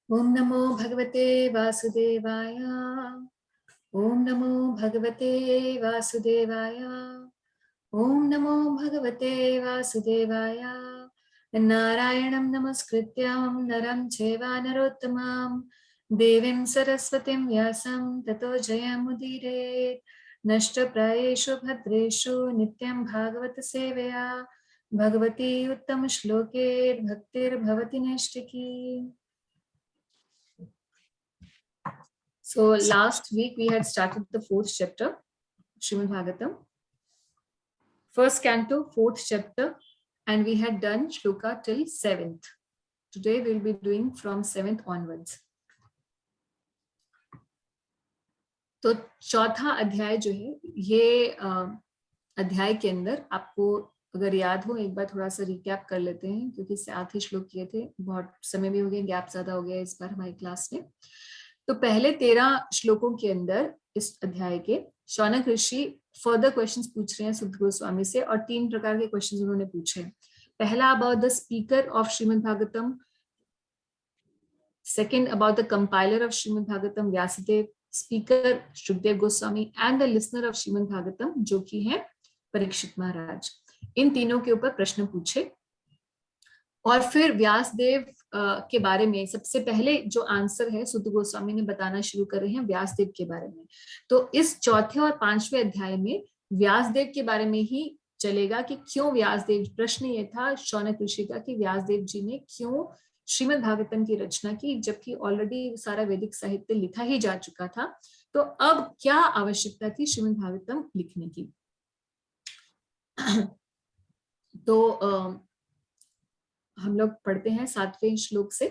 ओम नमो भगवते वासुदेवाय। ओम नमो भगवते वासुदेवाय। ओम नमो भगवते वासुदेवाय। नारायणं नमस्कृत्यं नरं चैव नरोत्तमं देवीं सरस्वतीं व्यासं ततो जयमुदीरयेत्। नष्टप्रायेषु भद्रेषु नित्यं भागवत सेवया भगवती उत्तम श्लोके भक्तिर्भवति नैष्टिकी। So last week we had started the fourth chapter, Srimad Bhagavatam, first canto, fourth chapter, and we had done shloka till 7th. Today we'll be doing from 7th onwards. तो चौथा अध्याय जो है ये अध्याय के अंदर आपको अगर याद हो एक बार थोड़ा सा रिकैप कर लेते हैं, क्योंकि 7 ही श्लोक किए थे, बहुत समय भी हो गया, गैप ज्यादा हो गया इस बार हमारी क्लास में। तो पहले 13 श्लोकों के अंदर इस अध्याय के शौनक ऋषि फर्दर क्वेश्चंस पूछ रहे हैं सुध गोस्वामी से, और 3 प्रकार के क्वेश्चंस उन्होंने पूछे। पहला about the speaker of Srimad Bhagavatam, second about the compiler of Srimad Bhagavatam Vyasadeva, speaker Shukadeva Goswami, and the listener of Srimad Bhagavatam जो कि है परीक्षित महाराज। इन तीनों के ऊपर प्रश्न पूछे, और फिर व्यासदेव के बारे में सबसे पहले जो आंसर है सुध गोस्वामी ने बताना शुरू कर रहे हैं व्यासदेव के बारे में। तो इस चौथे और 5वें अध्याय में व्यासदेव के बारे में ही चलेगा कि क्यों व्यासदेव, प्रश्न ये था शौनक ऋषि का कि व्यासदेव जी ने क्यों श्रीमद् भागवतम की रचना की, जबकि ऑलरेडी सारा वैदिक साहित्य लिखा ही जा चुका था। तो अब क्या आवश्यकता थी श्रीमद् भागवतम लिखने की। तो हम लोग पढ़ते हैं 7वें श्लोक से।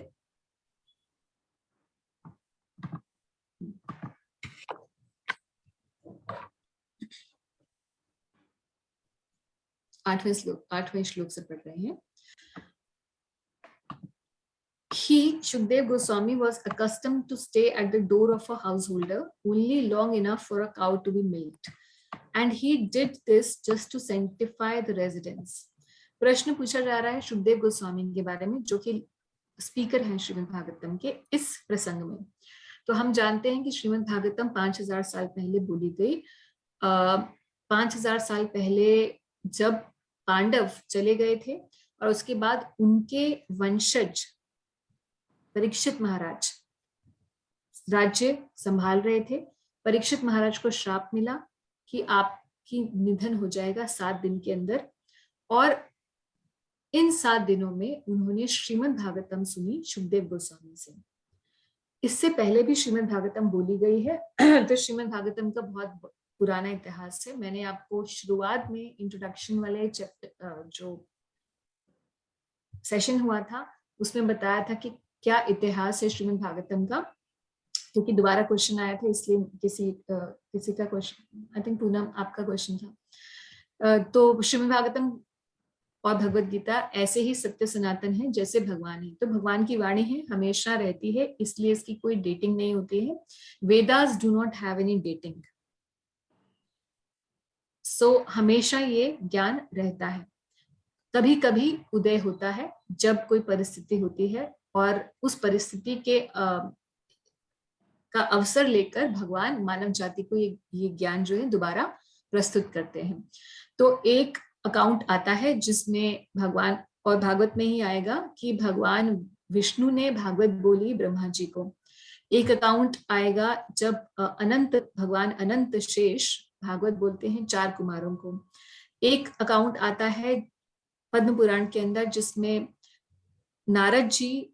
8वें श्लोक से पढ़ रहे हैं। He, Shukdev Goswami, was accustomed to stay at the door of a householder only long enough for a cow to be milked, and he did this just to sanctify the residence. प्रश्न पूछा जा रहा है शुकदेव गोस्वामी के बारे में, जो कि स्पीकर हैं श्रीमद् भागवतम के इस प्रसंग में। तो हम जानते हैं कि श्रीमद् भागवतम 5000 साल पहले बोली गई। 5000 साल पहले जब पांडव चले गए थे, और उसके बाद उनके वंशज परीक्षित महाराज राज्य संभाल रहे थे। परीक्षित महाराज को श्राप मिला कि आपकी निधन हो जाएगा 7 दिन के अंदर, और इन 7 दिनों में उन्होंने श्रीमद् भागवतम सुनी शुकदेव गोस्वामी से। इससे पहले भी श्रीमद् भागवतम बोली गई है। तो श्रीमद् भागवतम का बहुत पुराना इतिहास है। मैंने आपको शुरुआत में इंट्रोडक्शन वाले जो सेशन हुआ था उसमें बताया था कि क्या इतिहास है श्रीमद् भागवतम का, क्योंकि दोबारा क्वेश्चन आया था, इसलिए किसी का क्वेश्चन, आई थिंक पूनम आपका क्वेश्चन था। तो श्रीमद् भागवतम और भगवत गीता ऐसे ही सत्य सनातन है जैसे भगवान है। तो भगवान की वाणी है, हमेशा रहती है, इसलिए इसकी कोई डेटिंग नहीं होती है। Vedas do not have any dating, so हमेशा ये ज्ञान रहता है। कभी कभी उदय होता है जब कोई परिस्थिति होती है, और उस परिस्थिति के का अवसर लेकर भगवान मानव जाति को ये ज्ञान जो है दोबारा प्रस्तुत करते हैं। तो एक अकाउंट आता है जिसमें भगवान, और भागवत में ही आएगा कि भगवान विष्णु ने भागवत बोली ब्रह्मा जी को। एक अकाउंट आएगा जब भगवान अनंत शेष भागवत बोलते हैं 4 कुमारों को। एक अकाउंट आता है पद्म पुराण के अंदर जिसमें नारद जी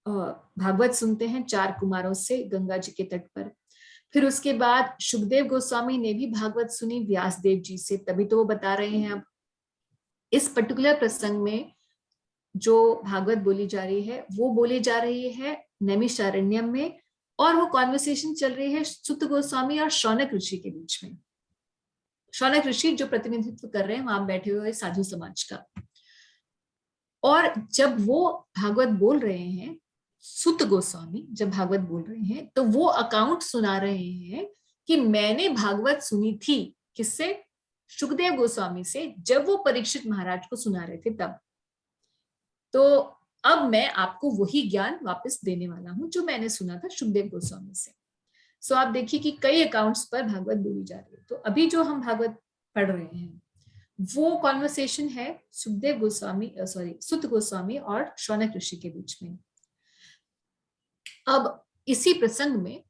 भागवत सुनते हैं 4 कुमारों से गंगा जी के तट पर। फिर उसके बाद शुकदेव गोस्वामी ने भी भागवत सुनी व्यासदेव जी से, तभी तो वो बता रहे हैं अब इस पर्टिकुलर प्रसंग में जो भागवत बोली जा रही है वो बोली जा रही है नैमिषारण्यम में, और वो कॉन्वर्सेशन चल रही है सुत गोस्वामी और शौनक ऋषि के बीच में। शौनक ऋषि जो प्रतिनिधित्व कर रहे हैं वहां बैठे हुए साधु समाज का, और जब वो भागवत बोल रहे हैं, सुत गोस्वामी जब भागवत बोल रहे हैं, तो वो अकाउंट सुना रहे हैं कि मैंने भागवत सुनी थी, किससे? शुकदेव गोस्वामी से, जब वो परीक्षित महाराज को सुना रहे थे तब। तो अब मैं आपको वही ज्ञान वापस देने वाला हूं जो मैंने सुना था सुखदेव गोस्वामी से। सो आप देखिए कि कई अकाउंट्स पर भागवत बोली जा रही है। तो अभी जो हम भागवत पढ़ रहे हैं वो कॉन्वर्सेशन है सुखदेव गोस्वामी सुत गोस्वामी और शौनक ऋषि के बीच में। अब इसी प्रसंग में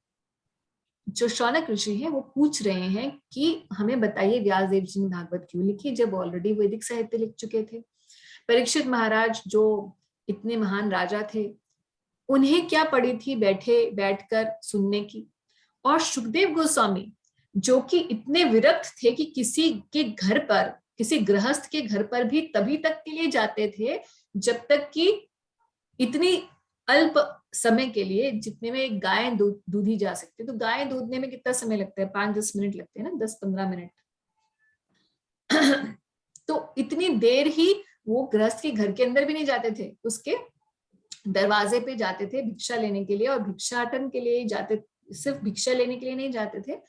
जो शौनक ऋषि हैं वो पूछ रहे हैं कि हमें बताइए व्यासदेव जी ने भागवत क्यों लिखी जब ऑलरेडी वैदिक साहित्य लिख चुके थे। परीक्षित महाराज जो इतने महान राजा थे, उन्हें क्या पड़ी थी बैठकर सुनने की। और सुखदेव गोस्वामी जो कि इतने विरक्त थे कि किसी के घर पर, किसी गृहस्थ के घर पर भी तभी तक के लिए जाते थे जब तक कि इतनी अल्प समय के लिए, जितने में एक गाय दूधी जा सकती है। तो गाय दूधने में कितना समय लगता है? 5-10 मिनट लगते हैं ना, 10-15 मिनट। तो इतनी देर ही वो गृहस्थ के घर के अंदर भी नहीं जाते थे, उसके दरवाजे पे जाते थे भिक्षा लेने के लिए। और भिक्षाटन के लिए जाते, सिर्फ भिक्षा लेने के लिए नहीं जाते थे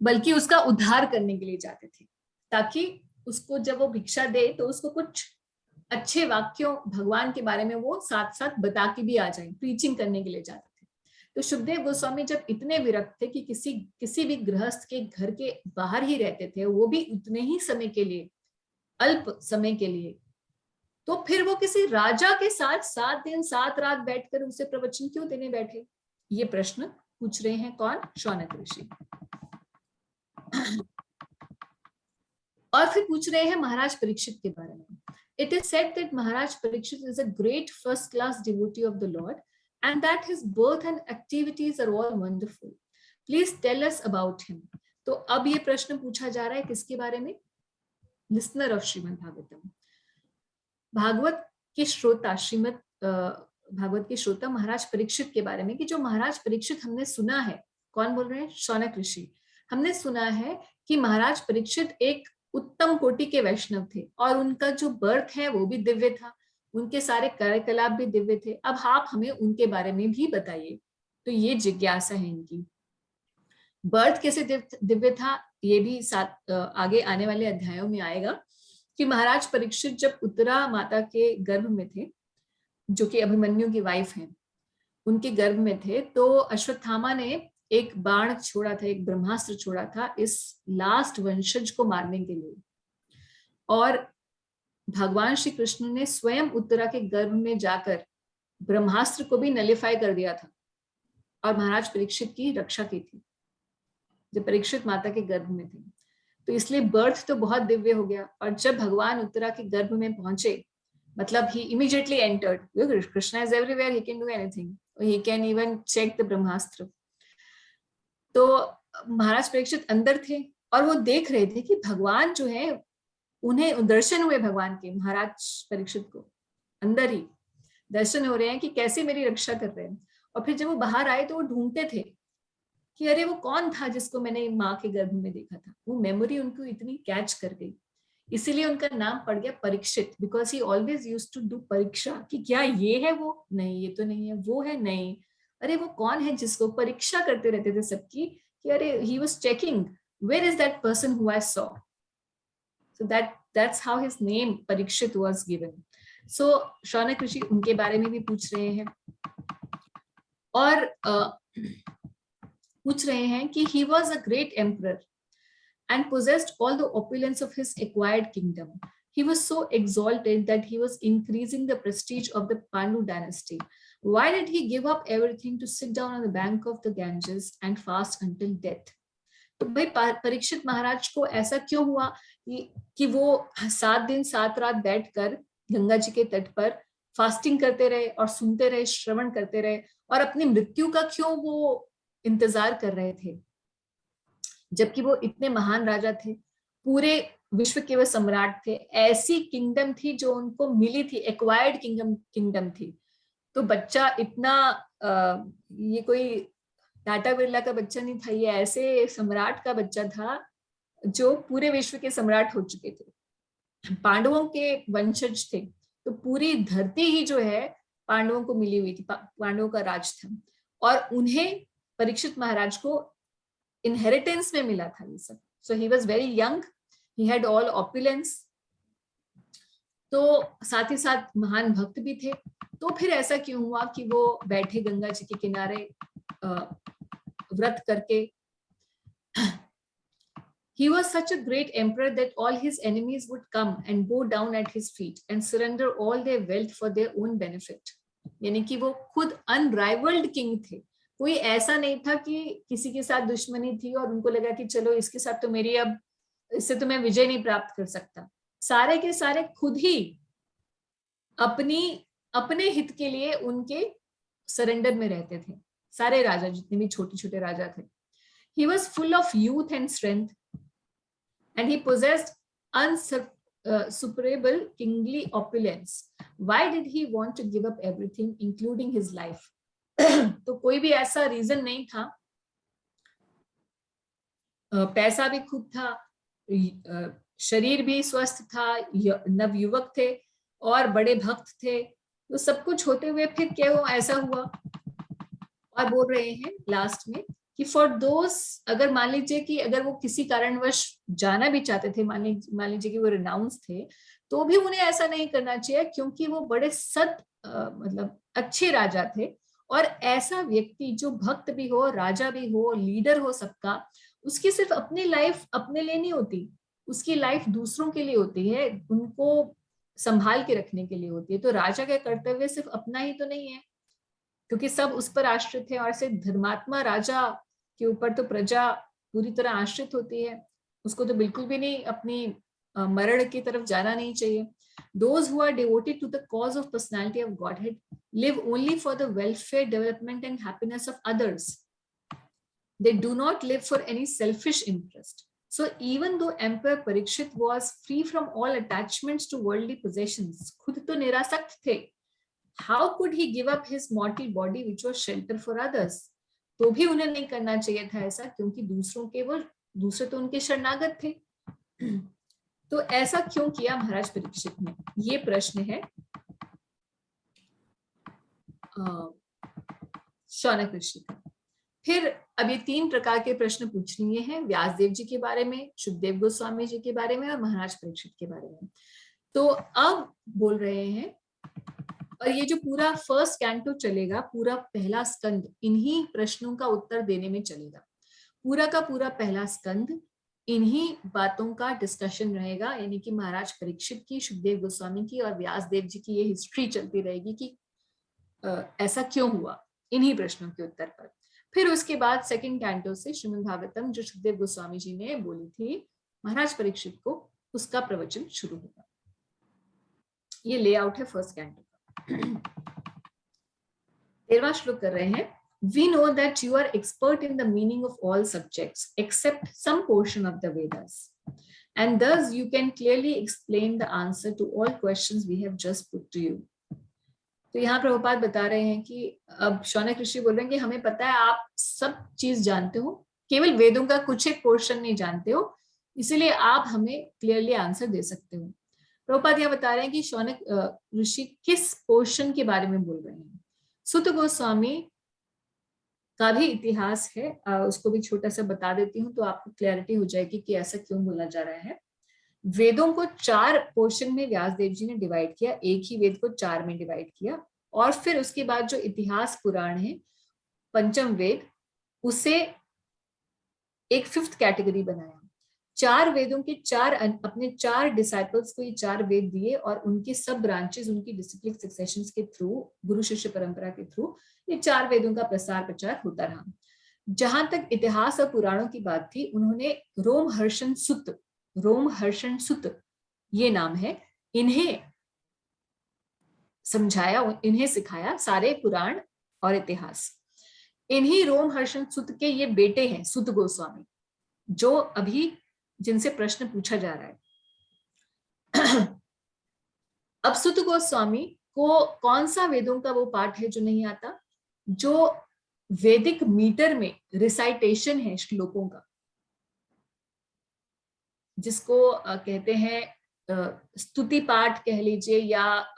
बल्कि उसका उद्धार करने के लिए जाते थे, ताकि उसको जब वो भिक्षा दे तो उसको कुछ अच्छे वाक्यों भगवान के बारे में वो साथ साथ बता के भी आ जाए, प्रीचिंग करने के लिए जाते थे। तो सुखदेव गोस्वामी जब इतने विरक्त थे कि किसी भी गृहस्थ के घर के बाहर ही रहते थे, वो भी उतने ही समय के लिए, अल्प समय के लिए, तो फिर वो किसी राजा के साथ 7 दिन 7 रात बैठकर उसे प्रवचन क्यों देने बैठे? ये प्रश्न पूछ रहे हैं कौन? शौनक ऋषि। और फिर पूछ रहे हैं महाराज परीक्षित के बारे में। It is said that Maharaj Parikshit is a great first-class devotee of the Lord, and that his birth and activities are all wonderful. Please tell us about him. तो अब ये प्रश्न पूछा जा रहा है किसके बारे में? लिसनर ऑफ श्रीमद् भागवतम, भागवत के श्रोता, भागवत के श्रोता महाराज परीक्षित के बारे में, कि जो महाराज परीक्षित हमने सुना है। कौन बोल रहे हैं? शौनक ऋषि। हमने सुना है कि महाराज परीक्षित एक उत्तम कोटि के वैष्णव थे और उनका जो बर्थ है वो भी दिव्य था, उनके सारे कार्यकलाप भी दिव्य थे। अब आप हमें उनके बारे में भी बताइए। तो ये जिज्ञासा है इनकी। बर्थ कैसे दिव्य था ये भी आगे आने वाले अध्यायों में आएगा कि महाराज परीक्षित जब उत्तरा माता के गर्भ में थे, जो कि अभिमन्यु की वाइफ हैं, उनके गर्भ में थे, तो अश्वत्थामा ने एक बाण छोड़ा था, एक ब्रह्मास्त्र छोड़ा था इस लास्ट वंशज को मारने के लिए। और भगवान श्री कृष्ण ने स्वयं उत्तरा के गर्भ में जाकर ब्रह्मास्त्र को भी नलिफाई कर दिया था और महाराज परीक्षित की रक्षा की थी जब परीक्षित माता के गर्भ में थे। तो इसलिए बर्थ तो बहुत दिव्य हो गया। और जब भगवान उत्तरा के गर्भ में पहुंचे, मतलब ही immediately entered, Krishna is everywhere, he can do anything, he can even check the Brahmastra. तो महाराज परीक्षित अंदर थे और वो देख रहे थे कि भगवान जो है, उन्हें दर्शन हुए भगवान के, महाराज परीक्षित को अंदर ही दर्शन हो रहे हैं कि कैसे मेरी रक्षा कर रहे हैं। और फिर जब वो बाहर आए तो वो ढूंढते थे कि अरे वो कौन था जिसको मैंने माँ के गर्भ में देखा था। वो मेमोरी उनको इतनी कैच कर गई, इसीलिए उनका नाम पड़ गया Parikshit, because he always used to do pariksha, कि क्या ये है वो? नहीं, ये तो नहीं है। वो है? नहीं। अरे वो कौन है? जिसको परीक्षा करते रहते थे सबकी, कि अरे he was checking where is that person who I saw. So that's how his name Parikshit was given. So Shaunak Rishi उनके बारे में भी पूछ रहे हैं और पूछ रहे हैं कि he was a great emperor and possessed all the opulence of his acquired kingdom. He was so exalted that he was increasing the prestige of the Pandu dynasty. Why did he give up everything to sit down on the bank of the Ganges and fast until death? तो भाई परीक्षित महाराज को ऐसा क्यों हुआ कि वो 7 दिन 7 रात बैठकर गंगा जी के तट पर फास्टिंग करते रहे और सुनते रहे, श्रवण करते रहे, और अपनी मृत्यु का क्यों वो इंतजार कर रहे थे, जबकि वो इतने महान राजा थे, पूरे विश्व के वो सम्राट थे, ऐसी किंगडम थी जो उनको मिली थी, एक्वायर्ड किंगडम थी। तो बच्चा इतना ये कोई टाटा बिरला का बच्चा नहीं था, ये ऐसे सम्राट का बच्चा था जो पूरे विश्व के सम्राट हो चुके थे, पांडवों के वंशज थे। तो पूरी धरती ही जो है पांडवों को मिली हुई थी, पांडवों का राज था, और उन्हें परीक्षित महाराज को इनहेरिटेंस में मिला था ये सब। So he was very young, he had all opulence, तो साथ ही साथ महान भक्त भी थे। तो फिर ऐसा क्यों हुआ कि वो बैठे गंगा जी के किनारे व्रत करके? He was such a great emperor that all his enemies would come and bow down at his feet and surrender all their wealth for their own benefit. यानी कि वो खुद अनराइवल्ड किंग थे। कोई ऐसा नहीं था कि किसी के साथ दुश्मनी थी और उनको लगा कि चलो इसके साथ तो मेरी अब, इससे तो मैं विजय नहीं प्राप्त कर सकता। सारे के सारे खुद ही अपने हित के लिए उनके सरेंडर में रहते थे। सारे राजा, जितने भी छोटे छोटे राजा थे। He was full of youth and strength, and he possessed unsuperable kingly opulence. Why did he want to give up everything, including his life? तो कोई भी ऐसा रीजन नहीं था। पैसा भी खूब था, शरीर भी स्वस्थ था, नवयुवक थे और बड़े भक्त थे। तो सब कुछ होते हुए फिर क्या वो ऐसा हुआ? और बोल रहे हैं लास्ट में कि फॉर दोस, अगर मान लीजिए कि अगर वो किसी कारणवश जाना भी चाहते थे, मान लीजिए कि वो रिनाउंस थे, तो भी उन्हें ऐसा नहीं करना चाहिए, क्योंकि वो बड़े मतलब अच्छे राजा थे। और ऐसा व्यक्ति जो भक्त भी हो, राजा भी हो, लीडर हो सबका, उसकी सिर्फ अपनी लाइफ अपने लिए नहीं होती, उसकी लाइफ दूसरों के लिए होती है, उनको संभाल के रखने के लिए होती है। तो राजा का कर्तव्य सिर्फ अपना ही तो नहीं है, क्योंकि सब उस पर आश्रित है। और सिर्फ धर्मात्मा राजा के ऊपर तो प्रजा पूरी तरह आश्रित होती है, उसको तो बिल्कुल भी नहीं अपनी मरण की तरफ जाना नहीं चाहिए। Those who are devoted to the cause of personality of Godhead live only for the welfare, development and happiness of others. They do not live for any selfish interest. So even though Emperor Parikshit was free from all attachments to worldly possessions, खुद तो निरासक्त थे, how could he give up his mortal body which was shelter for others? तो भी उन्हें नहीं करना चाहिए था ऐसा, क्योंकि दूसरे तो उनके शरणागत थे। तो ऐसा क्यों किया महाराज परीक्षित ने? ये प्रश्न है शौनक ऋषि का। फिर अब ये 3 प्रकार के प्रश्न पूछ लिए हैं, व्यासदेव जी के बारे में, शुकदेव गोस्वामी जी के बारे में और महाराज परीक्षित के बारे में। तो अब बोल रहे हैं, और ये जो पूरा फर्स्ट कैंटो चलेगा, पूरा पहला स्कंद इन्हीं प्रश्नों का उत्तर देने में चलेगा। पूरा का पूरा पहला स्कंद इन्हीं बातों का डिस्कशन रहेगा, यानी कि महाराज परीक्षित की, शुकदेव गोस्वामी की और व्यासदेव जी की ये हिस्ट्री चलती रहेगी कि ऐसा क्यों हुआ, इन्हीं प्रश्नों के उत्तर पर। फिर उसके बाद सेकंड कैंटो से श्रीमद् भागवतम जो शुकदेव गोस्वामी जी ने बोली थी महाराज परीक्षित को, उसका प्रवचन शुरू होगा। ये लेआउट है फर्स्ट कैंटो का। 13वां श्लोक कर रहे हैं। We know that you are expert in the meaning of all subjects except some portion of the Vedas, and thus you can clearly explain the answer to all questions we have just put to you. तो यहाँ प्रभुपाद बता रहे हैं कि अब शौनक ऋषि बोल रहे हैं कि हमें पता है आप सब चीज जानते हो, केवल वेदों का कुछ एक पोर्शन नहीं जानते हो, इसीलिए आप हमें क्लियरली आंसर दे सकते हो। प्रभुपाद यहाँ बता रहे हैं कि शौनक ऋषि किस पोर्शन के बारे में बोल रहे हैं। सुत गोस्वामी का भी इतिहास है, उसको भी छोटा सा बता देती हूँ तो आपको क्लैरिटी हो जाएगी कि ऐसा क्यों बोला जा रहा है। वेदों को 4 पोर्शन में व्यासदेव जी ने डिवाइड किया, एक ही वेद को 4 में डिवाइड किया, और फिर उसके बाद जो इतिहास पुराण है, पंचम वेद, उसे एक 5th कैटेगरी बनाया। 4 वेदों के 4 अपने 4 डिसाइपल्स को ये 4 वेद दिए, और उनके सब ब्रांचेस, उनकी डिसिप्लिन सक्सेशंस के थ्रू, गुरु शिष्य परंपरा के थ्रू ये 4 वेदों का प्रसार प्रचार होता रहा। जहां तक इतिहास और पुराणों की बात थी, उन्होंने रोमहर्षण सुत ये नाम है, इन्हें समझाया, इन्हें सिखाया सारे पुराण और इतिहास। इन्हीं रोमहर्षण सुत के ये बेटे हैं सुत गोस्वामी, जो अभी जिनसे प्रश्न पूछा जा रहा है। अब सुत गोस्वामी को कौन सा वेदों का वो पाठ है जो नहीं आता, जो वैदिक मीटर में रिसाइटेशन है श्लोकों का, जिसको कहते हैं स्तुति पाठ कह लीजिए, या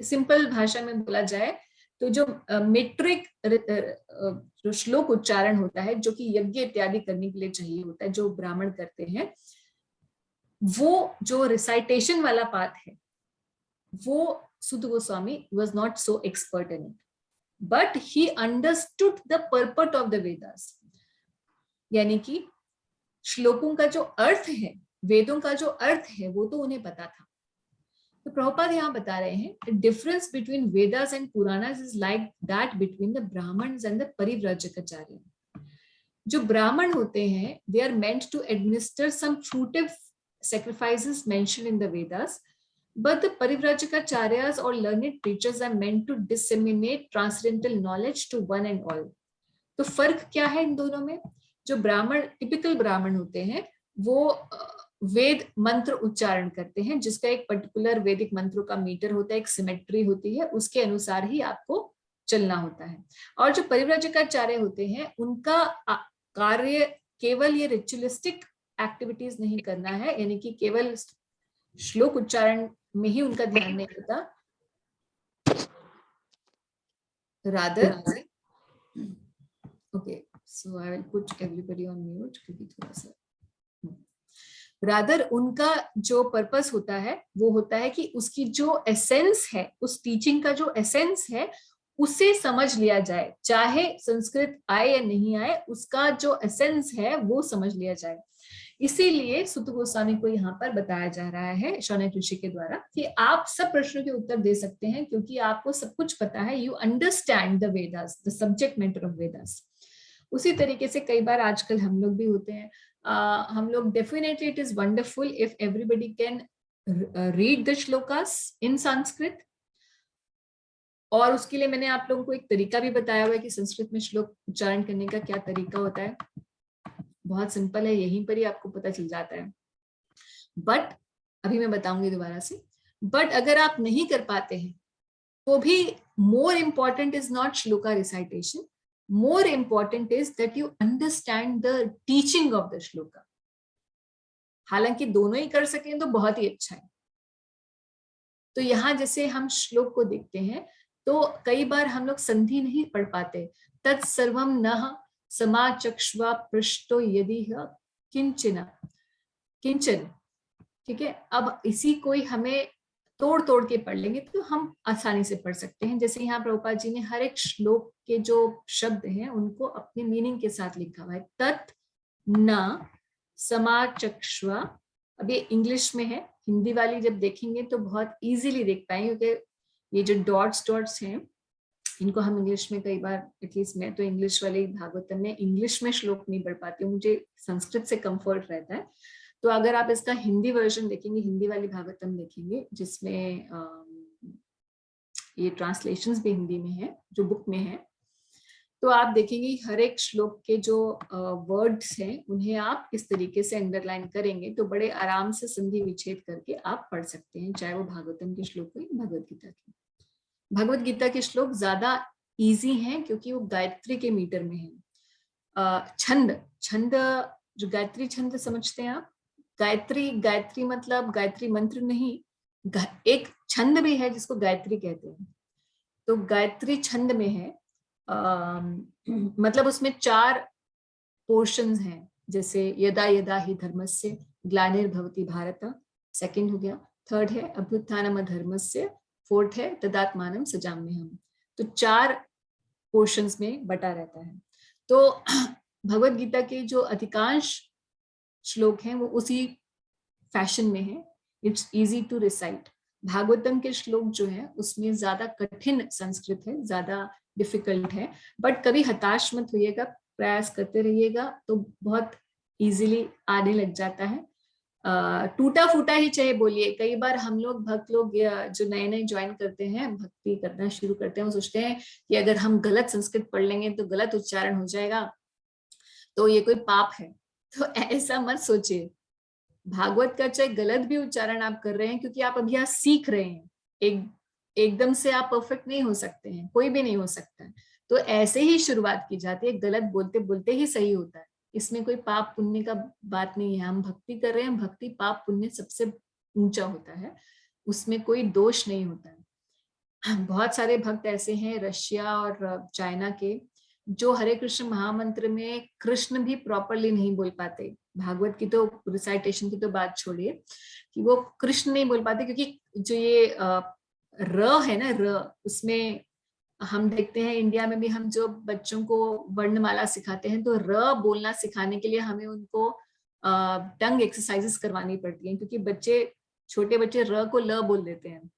सिंपल भाषा में बोला जाए तो जो मेट्रिक जो श्लोक उच्चारण होता है, जो कि यज्ञ इत्यादि करने के लिए चाहिए होता है, जो ब्राह्मण करते हैं, वो जो रिसाइटेशन वाला पाठ है, वो सुत Goswami was not so expert in it, but he understood the purport of the Vedas. यानी कि श्लोकों का जो अर्थ है, वेदों का जो अर्थ है, वो तो उन्हें पता था. तो प्रभुपाद यहाँ बता रहे हैं difference between Vedas and Puranas is like that between the Brahmanas and the Parivrajakacharya. जो ब्राह्मण होते हैं, they are meant to administer some fruitive sacrifices mentioned in the Vedas, but the Parivrajakacharyas or learned preachers are meant to disseminate transcendental knowledge to one and all. तो फर्क क्या है इन दोनों में? जो ब्राह्मण, टिपिकल ब्राह्मण होते हैं, वो वेद मंत्र उच्चारण करते हैं, जिसका एक पर्टिकुलर वैदिक मंत्रों का मीटर होता है, एक सिमेट्री होती है, उसके अनुसार ही आपको चलना होता है. और जो परिव्राजकाचार्य होते हैं, उनका कार्य केवल ये रिचुअलिस्टिक एक्टिविटीज नहीं करना है, यानी कि केवल श्लोक उच्चारण में ही उनका ध्यान नहीं होता. Rather, okay, so I will put everybody on mute क्योंकि थोड़ा सा, रादर उनका जो पर्पस होता है वो होता है कि उसकी जो एसेंस है, उस टीचिंग का जो एसेंस है, उसे समझ लिया जाए, चाहे संस्कृत आए या नहीं आए, उसका जो एसेंस है वो समझ लिया जाए. इसीलिए सुत गोस्वामी को यहाँ पर बताया जा रहा है शौनक ऋषि के द्वारा कि आप सब प्रश्नों के उत्तर दे सकते हैं क्योंकि आपको सब कुछ पता है. You understand the Vedas, the subject matter of Vedas. उसी तरीके से कई बार आजकल हम लोग भी होते हैं, हम लोग, definitely it is wonderful if everybody can read the shlokas in Sanskrit. और उसके लिए मैंने आप लोगों को एक तरीका भी बताया हुआ है कि संस्कृत में श्लोक उच्चारण करने का क्या तरीका होता है. बहुत सिंपल है, यहीं पर ही आपको पता चल जाता है. बट अभी मैं बताऊंगी दोबारा से. बट अगर आप नहीं कर पाते हैं तो भी more important is not shloka recitation, more important is that you understand the teaching of the shloka. हालांकि दोनों ही कर सकें तो बहुत ही अच्छा है. तो यहां जैसे हम श्लोक को देखते हैं तो कई बार हम लोग संधि नहीं पढ़ पाते. तत्सर्वम नः समाचक्ष्वा पृष्ठो यदि किंचन किंचन. ठीक है, अब इसी को ही हमें तोड़ तोड़ के पढ़ लेंगे तो हम आसानी से पढ़ सकते हैं. जैसे यहाँ प्रभुपाद जी ने हर एक श्लोक के जो शब्द हैं उनको अपने मीनिंग के साथ लिखा हुआ है. तत् न समाचक्ष्वा. अब ये इंग्लिश में है, हिंदी वाली जब देखेंगे तो बहुत इजीली देख पाएंगे क्योंकि ये जो डॉट्स हैं इनको हम इंग्लिश में कई बार, एटलीस्ट मैं तो इंग्लिश वाले भागवतम में इंग्लिश में श्लोक नहीं पढ़ पाती हूँ, मुझे संस्कृत से कंफर्ट रहता है. तो अगर आप इसका हिंदी वर्जन देखेंगे, हिंदी वाली भागवतम देखेंगे जिसमें ये ट्रांसलेशंस भी हिंदी में है, जो बुक में है, तो आप देखेंगे हर एक श्लोक के जो वर्ड्स हैं उन्हें आप इस तरीके से अंडरलाइन करेंगे तो बड़े आराम से संधि विच्छेद करके आप पढ़ सकते हैं, चाहे वो भागवतम के श्लोक हो या भगवद गीता के. भगवद गीता के श्लोक ज्यादा इजी हैं क्योंकि वो गायत्री के मीटर में है. छंद जो गायत्री छंद समझते हैं आप, गायत्री मतलब गायत्री मंत्र नहीं, एक छंद भी है जिसको गायत्री कहते हैं. तो गायत्री छंद में है, मतलब उसमें 4 पोर्शंस हैं, जैसे यदा यदा ही धर्मस्य ग्लानिर्भवति भारत, सेकंड हो गया. थर्ड है अभ्युत्थानम अधर्मस्य, फोर्थ है तदात्मानम सजाम्यहम. तो 4 पोर्शंस में बटा रहता है. तो भगवद गीता के जो अधिकांश श्लोक हैं वो उसी फैशन में है. It's easy to recite. Bhagavatam के श्लोक जो है उसमें ज्यादा कठिन संस्कृत है, ज्यादा डिफिकल्ट है. बट कभी हताश मत होइएगा, प्रयास करते रहिएगा तो बहुत इजीली आने लग जाता है. टूटा फूटा ही चाहे बोलिए. कई बार हम लोग भक्त लोग जो नए नए ज्वाइन करते हैं, भक्ति करना शुरू करते हैं, वो सोचते हैं कि अगर हम गलत संस्कृत पढ़ लेंगे तो गलत उच्चारण हो जाएगा, तो ये कोई पाप है. तो ऐसा मत सोचिए. भागवत का चाहे गलत भी उच्चारण आप कर रहे हैं, क्योंकि आप अभी यहाँ सीख रहे हैं, एकदम से आप परफेक्ट नहीं हो सकते हैं, कोई भी नहीं हो सकता है. तो ऐसे ही शुरुआत की जाती है, गलत बोलते बोलते ही सही होता है. इसमें कोई पाप पुण्य का बात नहीं है. हम भक्ति कर रहे हैं, भक्ति पाप पुण्य सबसे ऊंचा होता है, उसमें कोई दोष नहीं होता है. बहुत सारे भक्त ऐसे हैं रशिया और चाइना के जो हरे कृष्ण महामंत्र में कृष्ण भी प्रॉपरली नहीं बोल पाते. भागवत की तो रिसाइटेशन की तो बात छोड़िए कि वो कृष्ण नहीं बोल पाते, क्योंकि जो ये र है ना, र, उसमें हम देखते हैं इंडिया में भी, हम जो बच्चों को वर्णमाला सिखाते हैं तो र बोलना सिखाने के लिए हमें उनको टंग एक्सरसाइजेस करवानी पड़ती हैं, क्योंकि बच्चे, छोटे बच्चे र को ल बोल देते हैं।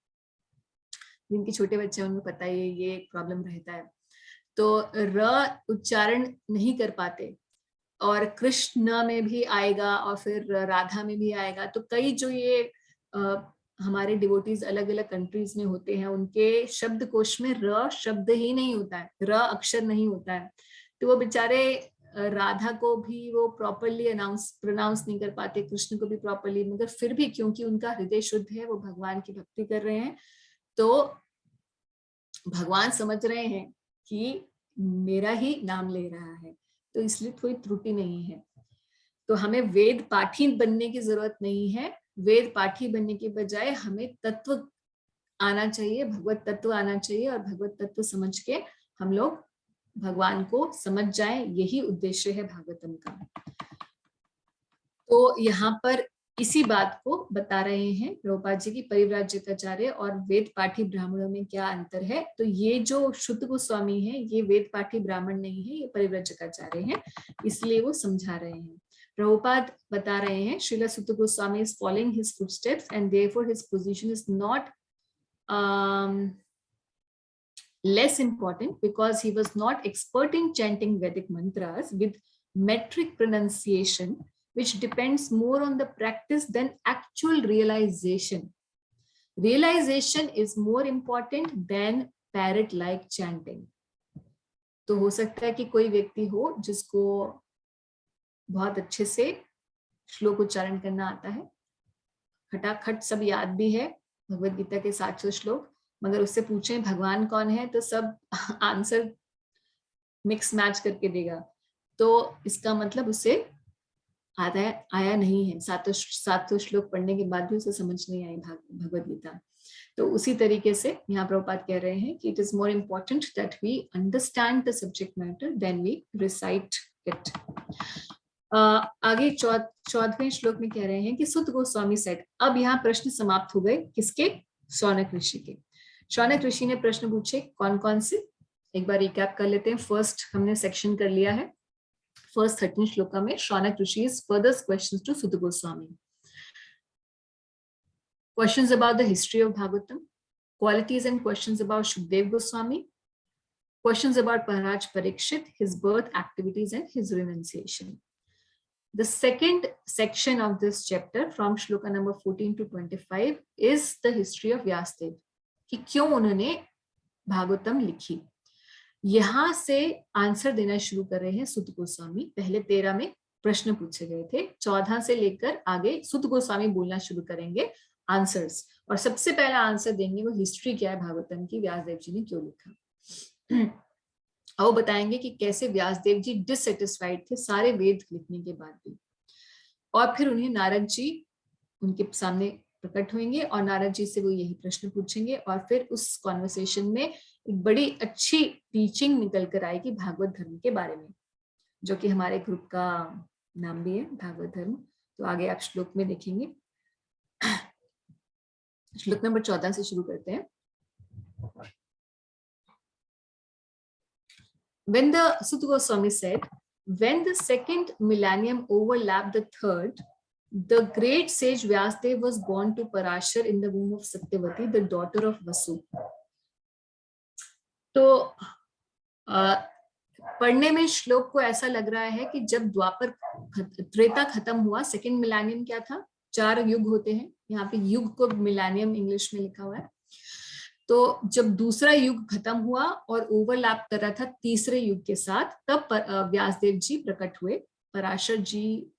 जिनके छोटे बच्चे हैं उनको पता है ये एक प्रॉब्लम रहता है। तो र उच्चारण नहीं कर पाते, और कृष्ण में भी आएगा और फिर राधा में भी आएगा। तो कई जो ये हमारे डिवोटीज अलग अलग कंट्रीज में होते हैं, उनके शब्दकोश में र शब्द ही नहीं होता है, र अक्षर नहीं होता है। तो वो बेचारे राधा को भी वो प्रॉपरली प्रोनाउंस नहीं कर पाते, कृष्ण को भी प्रॉपरली, मगर फिर भी क्योंकि उनका हृदय शुद्ध है, वो भगवान की भक्ति कर रहे हैं, तो भगवान समझ रहे हैं कि मेरा ही नाम ले रहा है, तो इसलिए कोई त्रुटि नहीं है। तो हमें वेद पाठी बनने की जरूरत नहीं है। वेद पाठी बनने के बजाय हमें तत्व आना चाहिए, भगवत तत्व आना चाहिए, और भगवत तत्व समझ के हम लोग भगवान को समझ जाएं, यही उद्देश्य है भागवतम का। तो यहाँ पर इसी बात को बता रहे हैं प्रभुपाद जी की परिव्राजकाचार्य और वेद पाठी ब्राह्मणों में क्या अंतर है। तो ये जो शुद्ध गोस्वामी है, ये वेद पाठी ब्राह्मण नहीं है, ये परिव्राजकाचार्य हैं, इसलिए वो समझा रहे हैं। प्रभुपाद बता रहे हैं श्रील सुत Goswami is following his footsteps and therefore his position is not less important, because he was not expert in chanting Vedic mantras with metric pronunciation, which depends more on the practice than actual realization. Realization is more important than parrot-like chanting. तो हो सकता है कि कोई व्यक्ति हो जिसको बहुत अच्छे से श्लोक उच्चारण करना आता है, खटाखट सब याद भी है भगवत गीता के 700 श्लोक, मगर उससे पूछें भगवान कौन है तो सब आंसर मिक्स मैच करके देगा। तो इसका मतलब उसे आया नहीं है, 700 श्लोक पढ़ने के बाद भी उसे समझ नहीं आई भगवत गीता। तो उसी तरीके से यहाँ प्रभुपाद कह रहे हैं कि it is more important that we understand the subject matter than we recite it. आगे 14वें श्लोक में कह रहे हैं कि सुत गोस्वामी सेड। अब यहाँ प्रश्न समाप्त हो गए, किसके? शौनक ऋषि के। शौनक ऋषि ने प्रश्न पूछे, कौन कौन से, एक बार रिकैप कर लेते हैं। फर्स्ट हमने सेक्शन कर लिया है, फर्स्ट 13 श्लोका में शौनक ऋषि फर्दर क्वेश्चंस टू सुत Goswami. Questions about the history of Bhagavatam, qualities and questions about Shukdev Goswami, questions about Maharaj Parikshit, his birth, activities and his renunciation. The second section of this chapter from shloka number 14 to 25 is the history of Vyasdev, कि क्यों उन्होंने भागवतम लिखी। यहां से answer देना शुरू कर रहे हैं सुत गोस्वामी। पहले 13 में प्रश्न पूछे गए थे, 14 से लेकर आगे सुत गोस्वामी बोलना शुरू करेंगे आंसर्स, और सबसे पहला आंसर देंगे वो हिस्ट्री क्या है भागवतम की, व्यासदेव जी ने क्यों लिखा। और बताएंगे कि कैसे व्यासदेव जी डिससेटिस्फाइड थे सारे वेद लिखने के बाद भी, और फिर उन्हें नारद जी उनके सामने प्रकट होंगे और नारद जी से वो यही प्रश्न पूछेंगे, और फिर उस कॉन्वर्सेशन में एक बड़ी अच्छी टीचिंग निकल कर आएगी भागवत धर्म के बारे में, जो कि हमारे ग्रुप का नाम भी है भागवत धर्म। तो आगे आप श्लोक में देखेंगे। श्लोक नंबर 14 से शुरू करते हैं। When the Suta Goswami said, when the second millennium overlapped the third, the great sage Vyasdev was born to Parashar in the womb of Satyavati, the daughter of Vasu. तो पढ़ने में श्लोक को ऐसा लग रहा है कि जब द्वापर त्रेता खत्म हुआ, सेकेंड मिलेनियम क्या था, 4 युग होते हैं, यहाँ पे युग को मिलेनियम इंग्लिश में लिखा हुआ है। तो जब दूसरा युग खत्म हुआ और ओवरलैप कर रहा था तीसरे युग के साथ, तब व्यासदेव जी प्रकट हुए। पराशर जी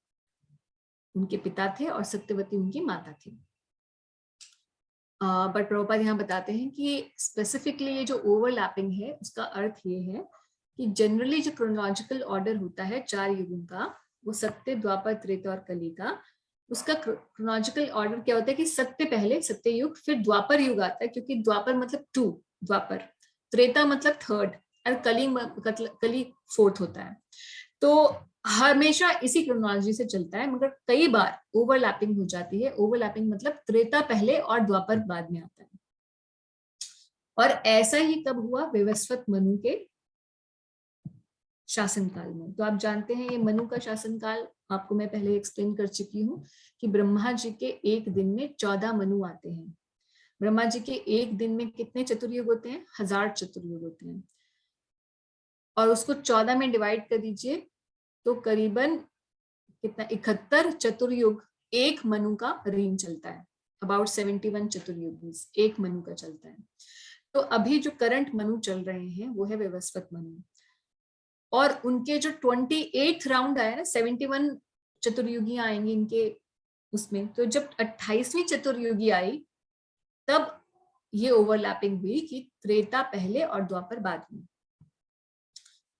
उनके पिता थे और सत्यवती उनकी माता थी। बट प्रभुपाद यहाँ बताते हैं कि स्पेसिफिकली ये जो ओवरलैपिंग है उसका अर्थ ये है कि जनरली जो क्रोनोलॉजिकल ऑर्डर होता है 4 युगों का, वो सत्य, द्वापर, त्रेता और कली का, उसका क्रोनोलॉजिकल ऑर्डर क्या होता है कि सत्य पहले, सत्य युग, फिर द्वापर युग आता है, क्योंकि द्वापर मतलब 2 द्वापर, त्रेता मतलब 3rd और कली 4th होता है। तो हमेशा इसी क्रोनोलॉजी से चलता है, मगर कई बार ओवरलैपिंग हो जाती है। ओवरलैपिंग मतलब त्रेता पहले और द्वापर बाद में आता है। और ऐसा ही कब हुआ? वैवस्वत मनु के शासनकाल में। तो आप जानते हैं ये मनु का शासनकाल आपको मैं पहले एक्सप्लेन कर चुकी हूँ कि ब्रह्मा जी के एक दिन में 14 मनु आते हैं। ब्रह्मा जी के एक दिन में कितने चतुर्युग होते हैं? 1000 चतुर्युग होते हैं। और उसको 14 में डिवाइड कर दीजिए तो करीबन कितना, 71 चतुर्युग एक मनु का रेन चलता है। अबाउट 71 चतुर्युग एक मनु का चलता है। तो अभी जो करंट मनु चल रहे हैं वो है वैवस्वत मनु। और उनके जो 28th राउंड आया ना, 71 चतुर्युगी आएंगे इनके उसमें। तो जब 28वीं चतुर्युगी आई तब ये ओवरलैपिंग हुई कि त्रेता पहले और द्वापर बाद में।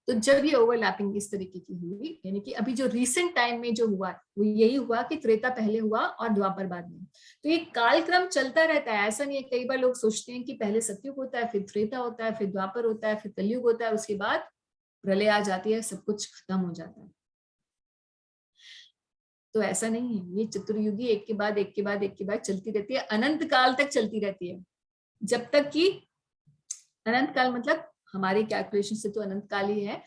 तो जब ये ओवरलैपिंग इस तरीके की हुई, यानी कि अभी जो रीसेंट टाइम में जो हुआ वो यही हुआ कि त्रेता पहले हुआ और द्वापर बाद में। तो ये कालक्रम चलता रहता है, ऐसा नहीं है। कई बार लोग सोचते हैं कि पहले सतयुग होता है, फिर त्रेता होता है, फिर द्वापर होता है, फिर कलयुग होता है, उसके बाद प्रलय आ जाती है, सब कुछ खत्म हो जाता है। तो ऐसा नहीं है, ये चतुर्युगी एक के बाद एक के बाद एक के बाद चलती रहती है, अनंत काल तक चलती रहती है। जब तक कि अनंत काल मतलब हमारे कैलकुलेशन से तो अनंत काल ही है।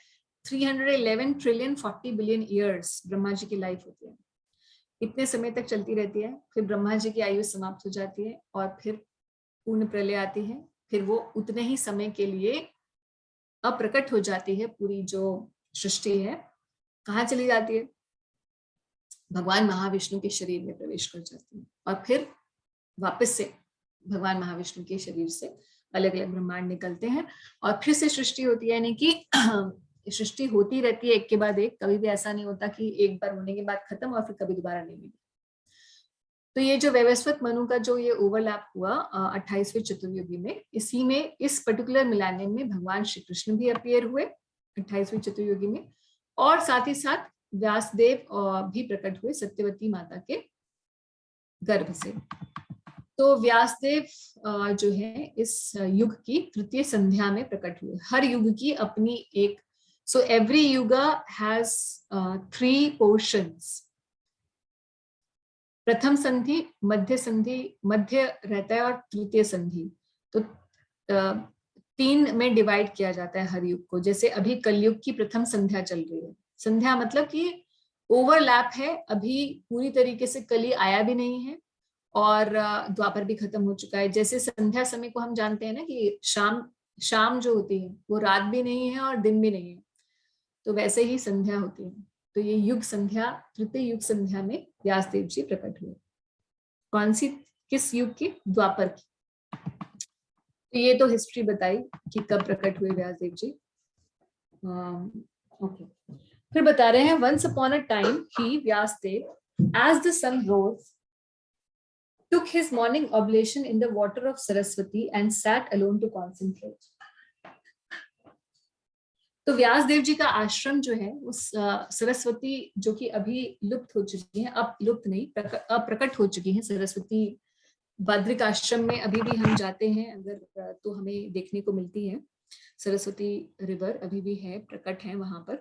311 trillion 40 billion years Brahma ji की लाइफ होती है। इतने समय तक चलती रहती है, फिर ब्रह्मा जी की आयु समाप्त हो जाती है और फिर पूर्ण प्रलय आती है। फिर वो उतने ही समय के लिए अप्रकट हो जाती है। पूरी जो सृष्टि है कहाँ चली जाती है? भगवान महाविष्णु के शरीर में प्रवेश कर जाती है और फिर वापस से भगवान महाविष्णु के शरीर से अलग अलग ब्रह्मांड निकलते हैं और फिर से सृष्टि होती है। यानी कि सृष्टि होती रहती है एक के बाद एक, कभी भी ऐसा नहीं होता कि एक बार होने के बाद खत्म और फिर कभी दोबारा नहीं होगी। तो ये जो वैवस्वत मनु का जो ये ओवरलैप हुआ 28वें चतुर्युगी में, इसी में इस पर्टिकुलर मिलेनियम में भगवान श्री कृष्ण भी अपीयर हुए 28वें चतुर्युगी में, और साथ ही साथ व्यासदेव भी प्रकट हुए सत्यवती माता के गर्भ से। तो व्यासदेव जो है इस युग की तृतीय संध्या में प्रकट हुए। हर युग की अपनी एक, so every yuga has 3 portions. प्रथम संधि, मध्य रहता है और तृतीय संधि। तो 3 में डिवाइड किया जाता है हर युग को। जैसे अभी कलयुग की प्रथम संध्या चल रही है। संध्या मतलब कि ओवरलैप है, अभी पूरी तरीके से कली आया भी नहीं है और द्वापर भी खत्म हो चुका है। जैसे संध्या समय को हम जानते हैं ना कि शाम जो होती है वो रात भी नहीं है और दिन भी नहीं है, तो वैसे ही संध्या होती है। तो ये युग संध्या, तृतीय युग संध्या में व्यासदेव जी प्रकट हुए। कौन सी, किस युग की? द्वापर की। तो ये तो हिस्ट्री बताई कि कब प्रकट हुए व्यासदेव जी। ओके, फिर बता रहे हैं once upon a time he Vyasadeva as the sun rose took his morning oblation in the water of Saraswati and sat alone to concentrate. तो व्यासदेव जी का आश्रम जो है उस सरस्वती, जो कि अभी लुप्त हो चुकी है, अब लुप्त नहीं, अप्रकट हो चुकी है सरस्वती बद्रिक आश्रम में अभी भी हम जाते हैं अगर तो हमें देखने को मिलती है। सरस्वती रिवर अभी भी है, प्रकट है वहां पर।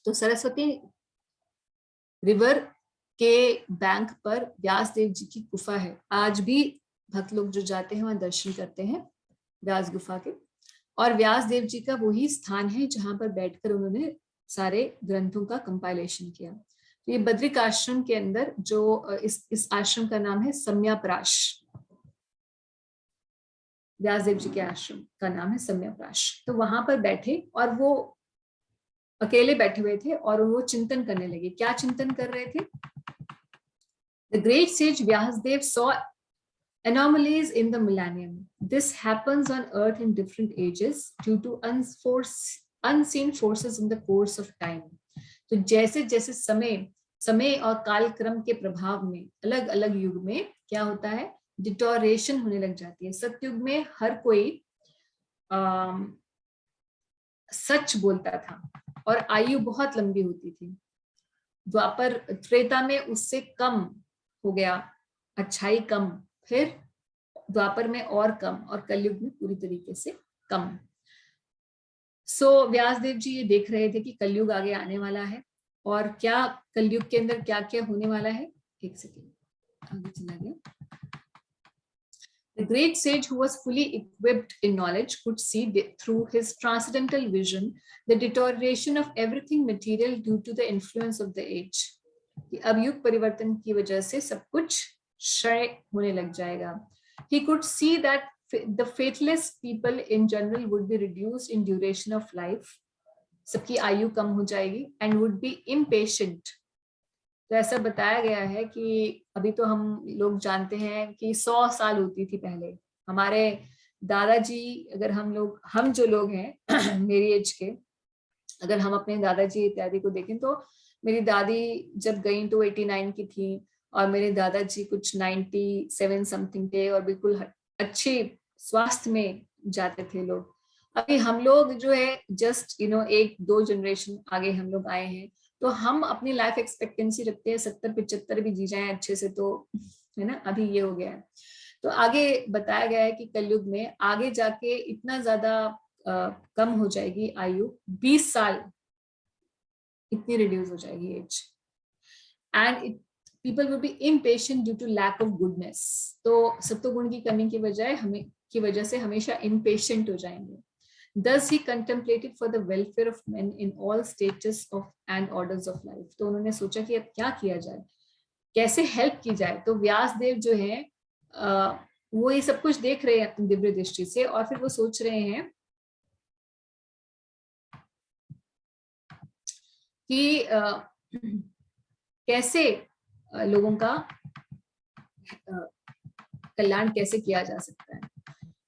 तो सरस्वती रिवर के बैंक पर व्यासदेव जी की गुफा है। आज भी भक्त लोग जो जाते हैं वहां दर्शन करते हैं व्यास गुफा के। और व्यासदेव जी का वही स्थान है जहां पर बैठकर उन्होंने सारे ग्रंथों का कंपाइलेशन किया। तो ये बद्रिक आश्रम के अंदर जो इस आश्रम का नाम है सम्यापराश। व्यासदेव जी के आश्रम का नाम है सम्यापराश। तो वहां पर बैठे और वो अकेले बैठे हुए थे और वो चिंतन करने लगे। क्या चिंतन कर रहे थे? The great sage Vyasdev saw anomalies in the millennium. This happens on earth in different ages due to unseen forces in the course of time. तो जैसे जैसे समय और कालक्रम के प्रभाव में अलग अलग युग में क्या होता है? डिटोरेशन होने लग जाती है। सतयुग में हर कोई सच बोलता था और आयु बहुत लंबी होती थी। द्वापर त्रेता में उससे कम हो गया, अच्छाई कम, फिर द्वापर में और कम, और कलयुग में पूरी तरीके से कम। सो व्यासदेव जी ये देख रहे थे कि कलयुग आगे आने वाला है और क्या कलयुग के अंदर क्या क्या होने वाला है। एक सेकेंड आगे चला गया। The The great sage, who was fully equipped in knowledge, could see through his transcendental vision the deterioration of everything material due to the influence of the age. कि अब युग परिवर्तन की वजह से सब कुछ क्षय होने लग जाएगा. He could see that the faithless people in general would be reduced in duration of life. सबकी आयु कम हो जाएगी and would be impatient. तो ऐसा बताया गया है कि अभी तो हम लोग जानते हैं कि 100 साल होती थी पहले. हमारे दादाजी, अगर हम जो लोग हैं मेरी एज के, अगर हम अपने दादाजी इत्यादि को देखें तो मेरी दादी जब गई तो 89 की थी और मेरे दादाजी कुछ 97 समथिंग थे और बिल्कुल अच्छे स्वास्थ्य में जाते थे लोग. अभी हम लोग जो है जस्ट 1-2 जनरेशन आगे हम लोग आए हैं, तो हम अपनी लाइफ एक्सपेक्टेंसी रखते हैं 70-75 भी जी जाएं अच्छे से, तो है ना. अभी ये हो गया है. तो आगे बताया गया है कि कलयुग में आगे जाके इतना ज्यादा कम हो जाएगी आयु, 20 साल इतनी रिड्यूस हो जाएगी age. And people will be impatient due to lack of goodness. तो सत्वगुण की कमी की वजह से हमेशा इम्पेशेंट हो जाएंगे. Thus he contemplated for the welfare of men in all stages of and orders of life. तो उन्होंने सोचा कि अब क्या किया जाए, कैसे हेल्प की जाए. तो व्यास देव जो है वो ये सब कुछ देख रहे हैं अपनी दिव्य दृष्टि से और फिर वो सोच रहे हैं कि कैसे लोगों का कल्याण कैसे किया जा सकता है.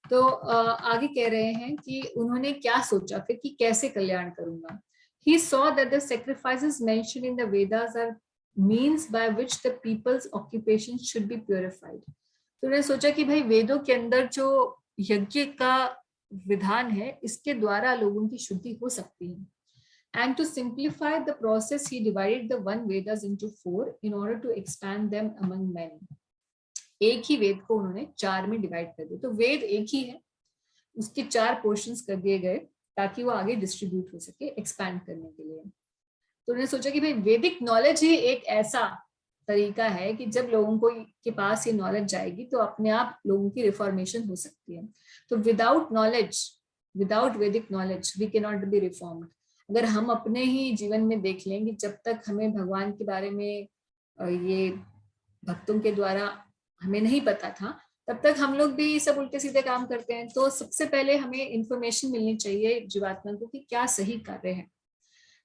तो आगे कह रहे हैं कि उन्होंने क्या सोचा फिर कि कैसे कल्याण करूंगा. He saw that the sacrifices mentioned in the Vedas are means by which the people's occupations should be purified. तो उन्होंने सोचा कि भाई वेदों के अंदर जो यज्ञ का विधान है इसके द्वारा लोगों की शुद्धि हो सकती है. And to simplify the process, he divided the one Vedas into 4 in order to expand them among men. एक ही वेद को उन्होंने 4 में डिवाइड कर दिया. तो वेद एक ही है, उसके 4 पोर्शंस कर दिए गए ताकि वो आगे डिस्ट्रीब्यूट हो सके एक्सपैंड करने के लिए. तो उन्होंने सोचा कि भाई वैदिक नॉलेज ही एक ऐसा तरीका है कि जब लोगों को के पास ये नॉलेज जाएगी तो अपने आप लोगों की रिफॉर्मेशन हो सकती है. तो without knowledge, without Vedic knowledge we can not be reformed. अगर हम अपने ही जीवन में देख लें कि जब तक हमें भगवान के बारे में ये भक्तों के द्वारा हमें नहीं पता था, तब तक हम लोग भी सब उल्टे सीधे काम करते हैं. तो सबसे पहले हमें इंफॉर्मेशन मिलनी चाहिए जीवात्मा को कि क्या सही कार्य है.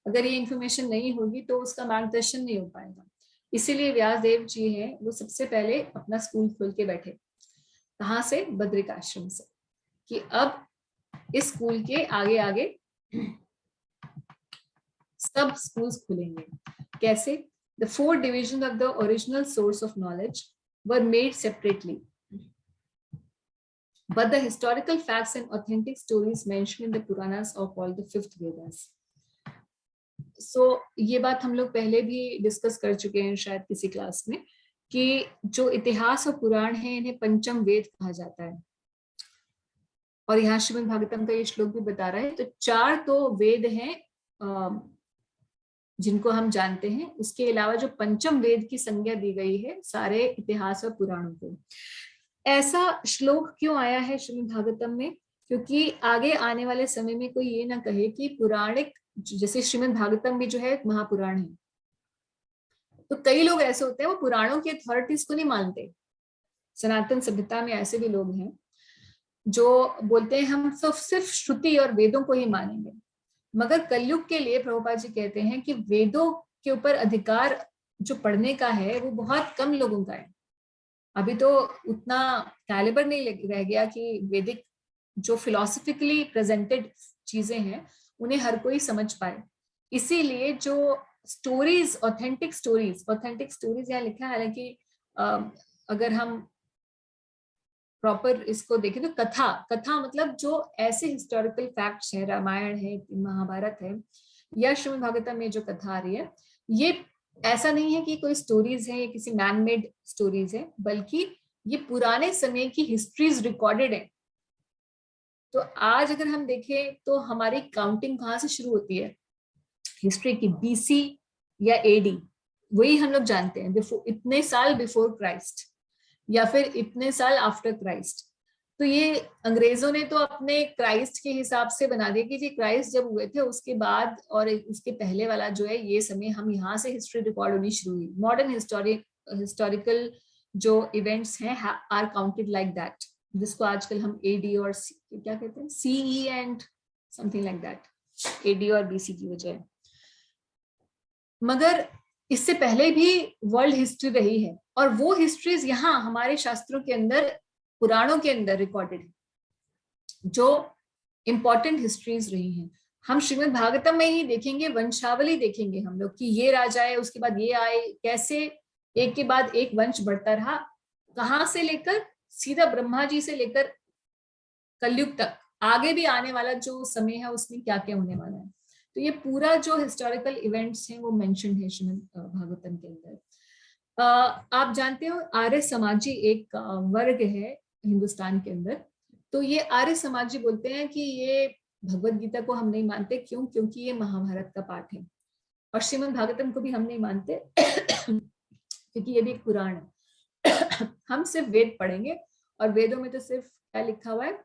अगर ये इंफॉर्मेशन नहीं होगी तो उसका मार्गदर्शन नहीं हो पाएगा. इसीलिए व्यासदेव जी हैं वो सबसे पहले अपना स्कूल खोल के बैठे. कहाँ से? बद्रिकाश्रम से. कि अब इस स्कूल के आगे आगे सब स्कूल्स खुलेंगे. कैसे? The 4 divisions of the original source of knowledge were made separately, but the historical facts and authentic stories mentioned in the Puranas are called the 5th Vedas. So ये बात हम लोग पहले भी डिस्कस कर चुके हैं शायद किसी क्लास में कि जो इतिहास और पुराण है इन्हें पंचम वेद कहा जाता है. और यहाँ श्रीमद् भागवतम का ये श्लोक भी बता रहा है. तो 4 तो वेद हैं जिनको हम जानते हैं, उसके अलावा जो पंचम वेद की संज्ञा दी गई है सारे इतिहास और पुराणों को. ऐसा श्लोक क्यों आया है श्रीमद् भागवतम में? क्योंकि आगे आने वाले समय में कोई ये ना कहे कि पुराणिक, जैसे श्रीमद् भागवतम भी जो है महापुराण है, तो कई लोग ऐसे होते हैं वो पुराणों की अथॉरिटीज को नहीं मानते. सनातन सभ्यता में ऐसे भी लोग हैं जो बोलते हैं हम सब सिर्फ श्रुति और वेदों को ही मानेंगे. मगर कलयुग के लिए प्रभुपाद जी कहते हैं कि वेदों के ऊपर अधिकार जो पढ़ने का है वो बहुत कम लोगों का है. अभी तो उतना कैलिबर नहीं रह गया कि वैदिक जो फिलोसफिकली प्रेजेंटेड चीजें हैं उन्हें हर कोई समझ पाए. इसीलिए जो स्टोरीज, ऑथेंटिक स्टोरीज यहाँ लिखा है. हालांकि अगर हम प्रॉपर इसको देखें तो कथा मतलब जो ऐसे हिस्टोरिकल फैक्ट्स हैं, रामायण है, महाभारत है या श्रीमद् भागवतम में जो कथा आ रही है, ये ऐसा नहीं है कि कोई स्टोरीज है, ये किसी मैन मेड स्टोरीज है, बल्कि ये पुराने समय की हिस्ट्रीज रिकॉर्डेड है. तो आज अगर हम देखें तो हमारी काउंटिंग कहाँ से शुरू होती है हिस्ट्री की? BC या AD, वही हम लोग जानते हैं. इतने साल बिफोर क्राइस्ट या फिर इतने साल आफ्टर क्राइस्ट. तो ये अंग्रेजों ने तो अपने क्राइस्ट के हिसाब से बना दिया कि जी क्राइस्ट जब हुए थे उसके बाद और उसके पहले वाला जो है ये समय, हम यहाँ से हिस्ट्री रिकॉर्ड होनी शुरू हुई। मॉडर्न हिस्टोरिकल जो इवेंट्स हैं आर काउंटेड लाइक दैट, जिसको आजकल हम एडी और क्या कहते हैं, CE and something like that, AD और बीसी की वजह। मगर इससे पहले भी वर्ल्ड हिस्ट्री रही है और वो हिस्ट्रीज यहाँ हमारे शास्त्रों के अंदर, पुराणों के अंदर रिकॉर्डेड है, जो इंपॉर्टेंट हिस्ट्रीज रही हैं। हम श्रीमद् भागवतम में ही देखेंगे, वंशावली देखेंगे हम लोग कि ये राजा है, उसके बाद ये आए, कैसे एक के बाद एक वंश बढ़ता रहा, कहां से लेकर सीधा ब्रह्मा जी से लेकर कलयुग तक, आगे भी आने वाला जो समय है उसमें क्या क्या होने वाला है। तो ये पूरा जो हिस्टोरिकल इवेंट्स हैं वो मेंशन है श्रीमद् भागवतम के अंदर। आप जानते हो आर्य समाजी एक वर्ग है हिंदुस्तान के अंदर, तो ये आर्य समाजी बोलते हैं कि ये भगवत गीता को हम नहीं मानते, क्यों? क्योंकि ये महाभारत का पाठ है, और श्रीमद् भागवतम को भी हम नहीं मानते क्योंकि ये भी एक पुराण है। हम सिर्फ वेद पढ़ेंगे और वेदों में तो सिर्फ क्या लिखा हुआ है,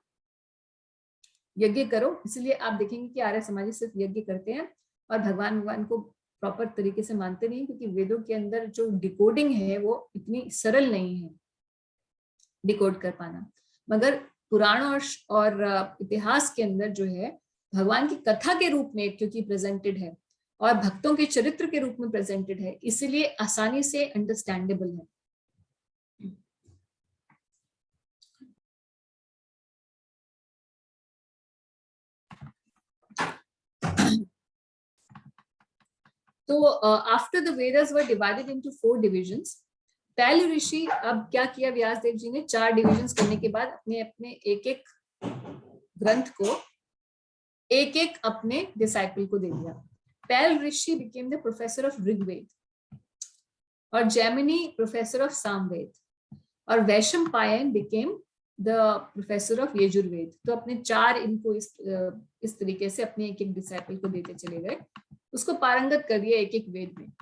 यज्ञ करो, इसलिए आप देखेंगे कि आर्य समाजी सिर्फ यज्ञ करते हैं और भगवान को प्रॉपर तरीके से मानते नहीं, क्योंकि वेदों के अंदर जो डिकोडिंग है वो इतनी सरल नहीं है डिकोड कर पाना। मगर पुराण और इतिहास के अंदर जो है भगवान की कथा के रूप में क्योंकि प्रेजेंटेड है और भक्तों के चरित्र के रूप में प्रेजेंटेड है, इसलिए आसानी से अंडरस्टैंडेबल है। तो after the Vedas were divided into 4 divisions, Paila Rishi, अब क्या किया व्यास देव जी ने, 4 डिविजन्स करने के बाद अपने अपने एक एक ग्रंथ को एक एक अपने डिसाइपल को दे दिया। Paila Rishi became the professor of Rigveda और जैमिनी प्रोफेसर ऑफ सामवेद और Vaishampayana became the professor of Yajurveda. तो अपने 4 इनको इस तरीके से अपने एक एक डिसाइपल को देते चले गए, उसको पारंगत कर दिया एक एक वेद में।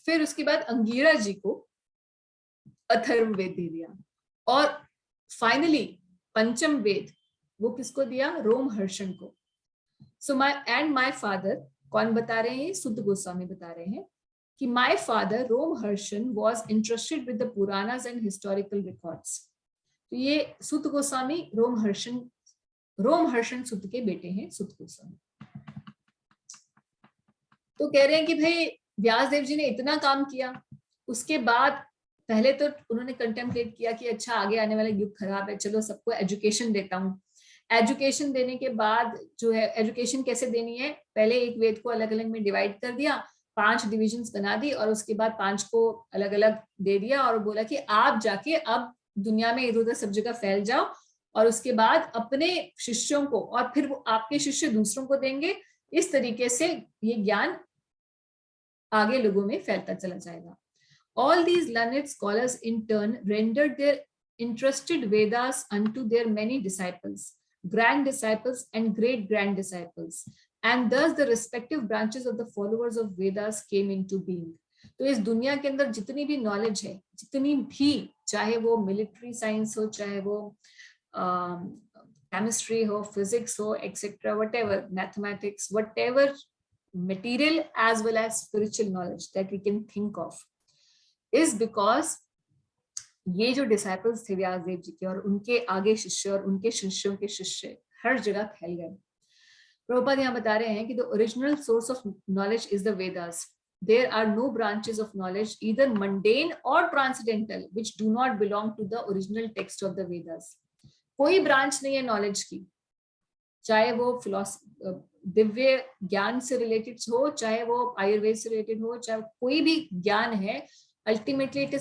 फिर उसके बाद अंगीरा जी को अथर्ववेद दे दिया और फाइनली पंचम वेद वो किसको दिया, रोमहर्षण को। सो माय फादर, कौन बता रहे हैं, सुत गोस्वामी बता रहे हैं कि my father Romaharshana was interested with the Puranas and historical records. तो ये सुत गोस्वामी रोमहर्षण सुत के बेटे हैं, सुत गोस्वामी। तो कह रहे हैं कि भाई व्यास देव जी ने इतना काम किया, उसके बाद पहले तो उन्होंने कंटेम्पलेट किया कि अच्छा आगे आने वाला युग खराब है, चलो सबको एजुकेशन देता हूँ। एजुकेशन देने के बाद जो है एजुकेशन कैसे देनी है, पहले एक वेद को अलग अलग में डिवाइड कर दिया, 5 डिविजन्स बना दी और उसके बाद 5 को अलग अलग दे दिया और बोला कि आप जाके अब दुनिया में इधर उधर सब जगह फैल जाओ और उसके बाद अपने शिष्यों को और फिर वो आपके शिष्य दूसरों को देंगे। इस तरीके से ये ज्ञान आगे लोगों में फैलता चला जाएगा। All these learned scholars in turn rendered their interested Vedas unto their many disciples, grand disciples and great grand disciples, and thus the respective branches of the followers of Vedas came into being. तो इस दुनिया के अंदर जितनी भी knowledge है, जितनी भी, चाहे वो मिलिट्री साइंस हो, चाहे वो केमिस्ट्री हो, फिजिक्स हो, etcetera, whatever, mathematics, whatever material as well as spiritual knowledge that we can think of, is because ये जो डिसाइपल्स थे व्यास देव जी के और उनके आगे शिष्य और उनके शिष्यों के शिष्य हर जगह फैल गए। प्रभुपाद यहाँ बता रहे हैं कि the original source of knowledge is the Vedas. There are no branches of knowledge, either mundane or transcendental, which do not belong to the original text of the Vedas. कोई ब्रांच नहीं है नॉलेज की, चाहे वो दिव्य ज्ञान से related हो, चाहे वो आयुर्वेद से रिलेटेड हो, चाहे कोई भी ज्ञान है, ultimately it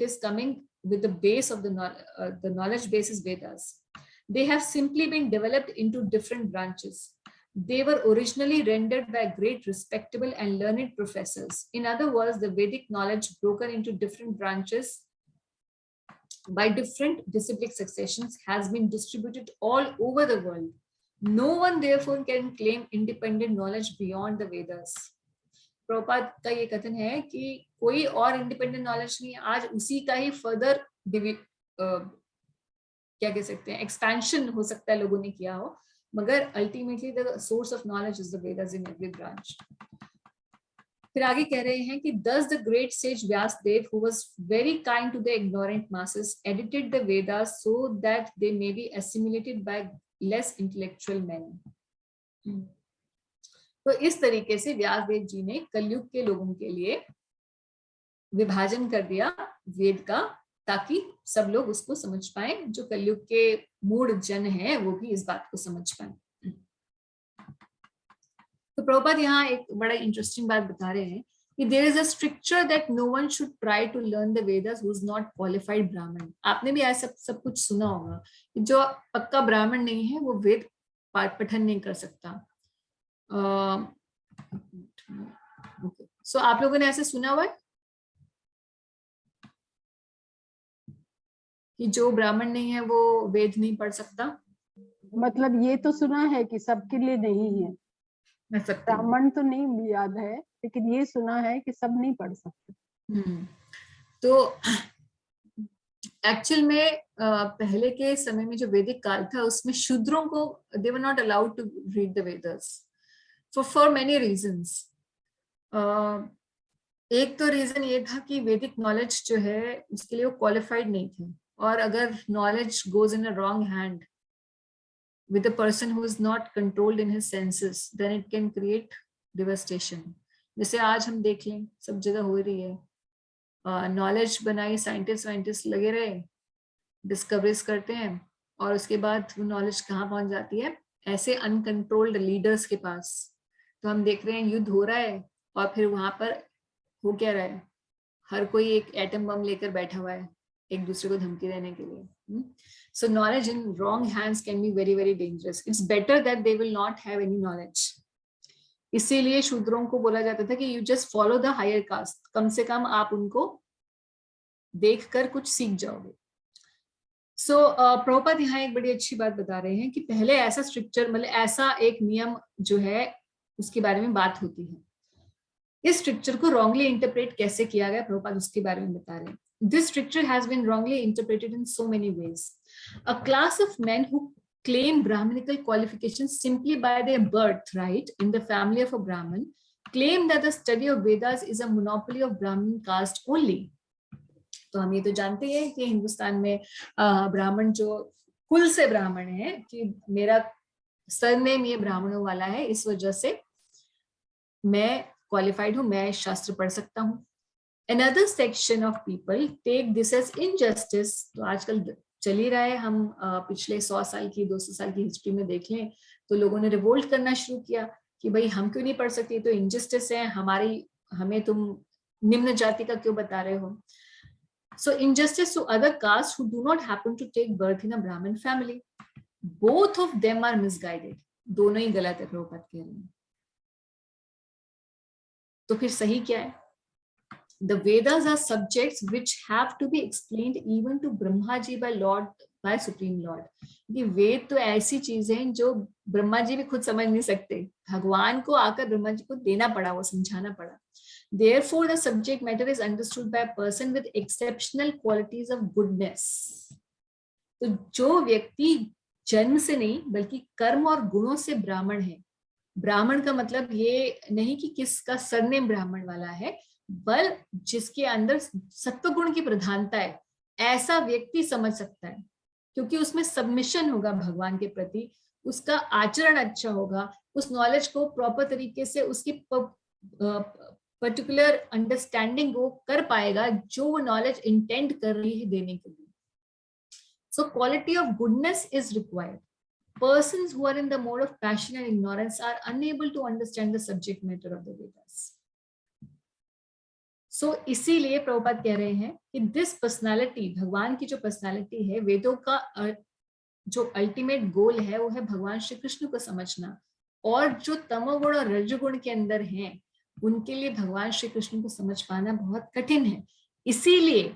is coming with the base of the knowledge base is Vedas. They have simply been developed into different branches. They were originally rendered by great respectable and learned professors. In other words, the Vedic knowledge broken into different branches by different disciplic successions has been distributed all over the world. No one therefore can claim independent knowledge beyond the Vedas. Prabhupada का ये कथन है कि कोई और independent knowledge नहीं, आज उसी का ही फर्दर क्या कह सकते हैं, एक्सपेंशन हो सकता है लोगों ने किया हो, मगर ultimately the source of knowledge is the Vedas in every branch. फिर आगे कह रहे हैं कि thus the great sage Vyasdev, who was very kind to the ignorant masses, edited the Vedas so that they may be assimilated by less intellectual men. तो इस तरीके से व्यासदेव जी ने कलयुग के लोगों के लिए विभाजन कर दिया वेद का, ताकि सब लोग उसको समझ पाए, जो कलयुग के मूढ़ जन हैं वो भी इस बात को समझ पाए। तो प्रभुपाद यहाँ एक बड़ा इंटरेस्टिंग बात बता रहे हैं कि there is a stricture that no one should try to learn the Vedas who is not qualified brahmana. आपने भी ऐसा सब कुछ सुना होगा कि जो पक्का ब्राह्मण नहीं है वो वेद पाठ पठन नहीं कर सकता। सो आप लोगों ने ऐसे सुना हुआ है कि जो ब्राह्मण नहीं है वो वेद नहीं पढ़ सकता? मतलब ये तो सुना है कि सबके लिए नहीं है, ब्राह्मण तो नहीं याद है, लेकिन ये सुना है कि सब नहीं पढ़ सकते। तो एक्चुअल में पहले के समय में जो वैदिक काल था उसमें शूद्रों को they were not allowed to read the Vedas for many reasons. एक तो रीजन ये था कि वैदिक नॉलेज जो है उसके लिए वो क्वालिफाइड नहीं थे, और अगर knowledge goes in a wrong hand with a person who is not controlled in his senses, then it can create devastation. जैसे आज हम देख लें सब जगह हो रही है, नॉलेज बनाई, साइंटिस्ट लगे रहे, डिस्कवरीज करते हैं, और उसके बाद वो नॉलेज कहाँ पहुंच जाती है, ऐसे अनकंट्रोल्ड लीडर्स के पास। तो हम देख रहे हैं युद्ध हो रहा है और फिर वहां पर हो क्या रहा है, हर कोई एक एटम बम लेकर बैठा हुआ है एक दूसरे को धमकी देने के लिए। So knowledge in wrong hands can be very very dangerous. It's better that they will not have any knowledge. इसीलिए शूद्रों को बोला जाता था कि you just follow the higher caste. कम से कम आप उनको देखकर कुछ सीख जाओगे। So प्रभुपाद यहाँ एक बड़ी अच्छी बात बता रहे हैं कि पहले ऐसा स्ट्रक्चर, मतलब ऐसा एक नियम जो है उसके बारे में बात होती है। इस स्ट्रक्चर को रॉन्गली इंटरप्रेट कैसे किया गया, प्रभुपाद उसके बारे में बता रहे हैं। This stricture has been wrongly interpreted in so many ways. A class of men who claim Brahminical qualifications simply by their birthright in the family of a Brahmin claim that the study of Vedas is a monopoly of Brahmin caste only. तो हम ये तो जानते हैं कि हिंदुस्तान में ब्राह्मण जो कुल से ब्राह्मण है कि मेरा सरनेम ये ब्राह्मणों वाला है, इस वजह से मैं क्वालिफाइड हूँ, मैं शास्त्र पढ़ सकता हूँ। Another section of people take this as injustice. तो आजकल चल ही रहा है, हम पिछले 100 साल की 200 साल की हिस्ट्री में देख लें तो लोगों ने रिवोल्ट करना शुरू किया कि भाई हम क्यों नहीं पढ़ सकते, तो इनजस्टिस है हमें तुम निम्न जाति का क्यों बता रहे हो। So injustice to other castes who do not happen to take birth in a Brahmin family. Both of them are misguided. दोनों ही गलत है, प्रभुपाद कह रहे हैं। तो फिर सही क्या है? The Vedas are subjects which have to be explained even to Brahma ji by Supreme Lord. कि वेद तो ऐसी चीजें हैं जो ब्रह्मा जी भी खुद समझ नहीं सकते, भगवान को आकर ब्रह्मा जी को देना पड़ा, वो समझाना पड़ा। Therefore, the subject matter is understood by a person with exceptional qualities of goodness. तो जो व्यक्ति जन्म से नहीं बल्कि कर्म और गुणों से ब्राह्मण है, ब्राह्मण का मतलब ये नहीं कि किसका सरनेम ब्राह्मण वाला है, बल जिसके अंदर सत्व गुण की प्रधानता है, ऐसा व्यक्ति समझ सकता है, क्योंकि उसमें सबमिशन होगा भगवान के प्रति, उसका आचरण अच्छा होगा, उस नॉलेज को प्रॉपर तरीके से उसकी पर्टिकुलर अंडरस्टैंडिंग वो कर पाएगा जो वो नॉलेज इंटेंड कर रही है देने के लिए। So quality of goodness is required. Persons who are in the mode of passion and ignorance are unable to understand the subject matter of the Vedas. So इसीलिए प्रभुपाद कह रहे हैं कि this personality, भगवान की जो पर्सनालिटी है, वेदों का जो अल्टीमेट गोल है वो है भगवान श्री कृष्ण को समझना, और जो तमोगुण और रजोगुण के अंदर हैं उनके लिए भगवान श्री कृष्ण को समझ पाना बहुत कठिन है। इसीलिए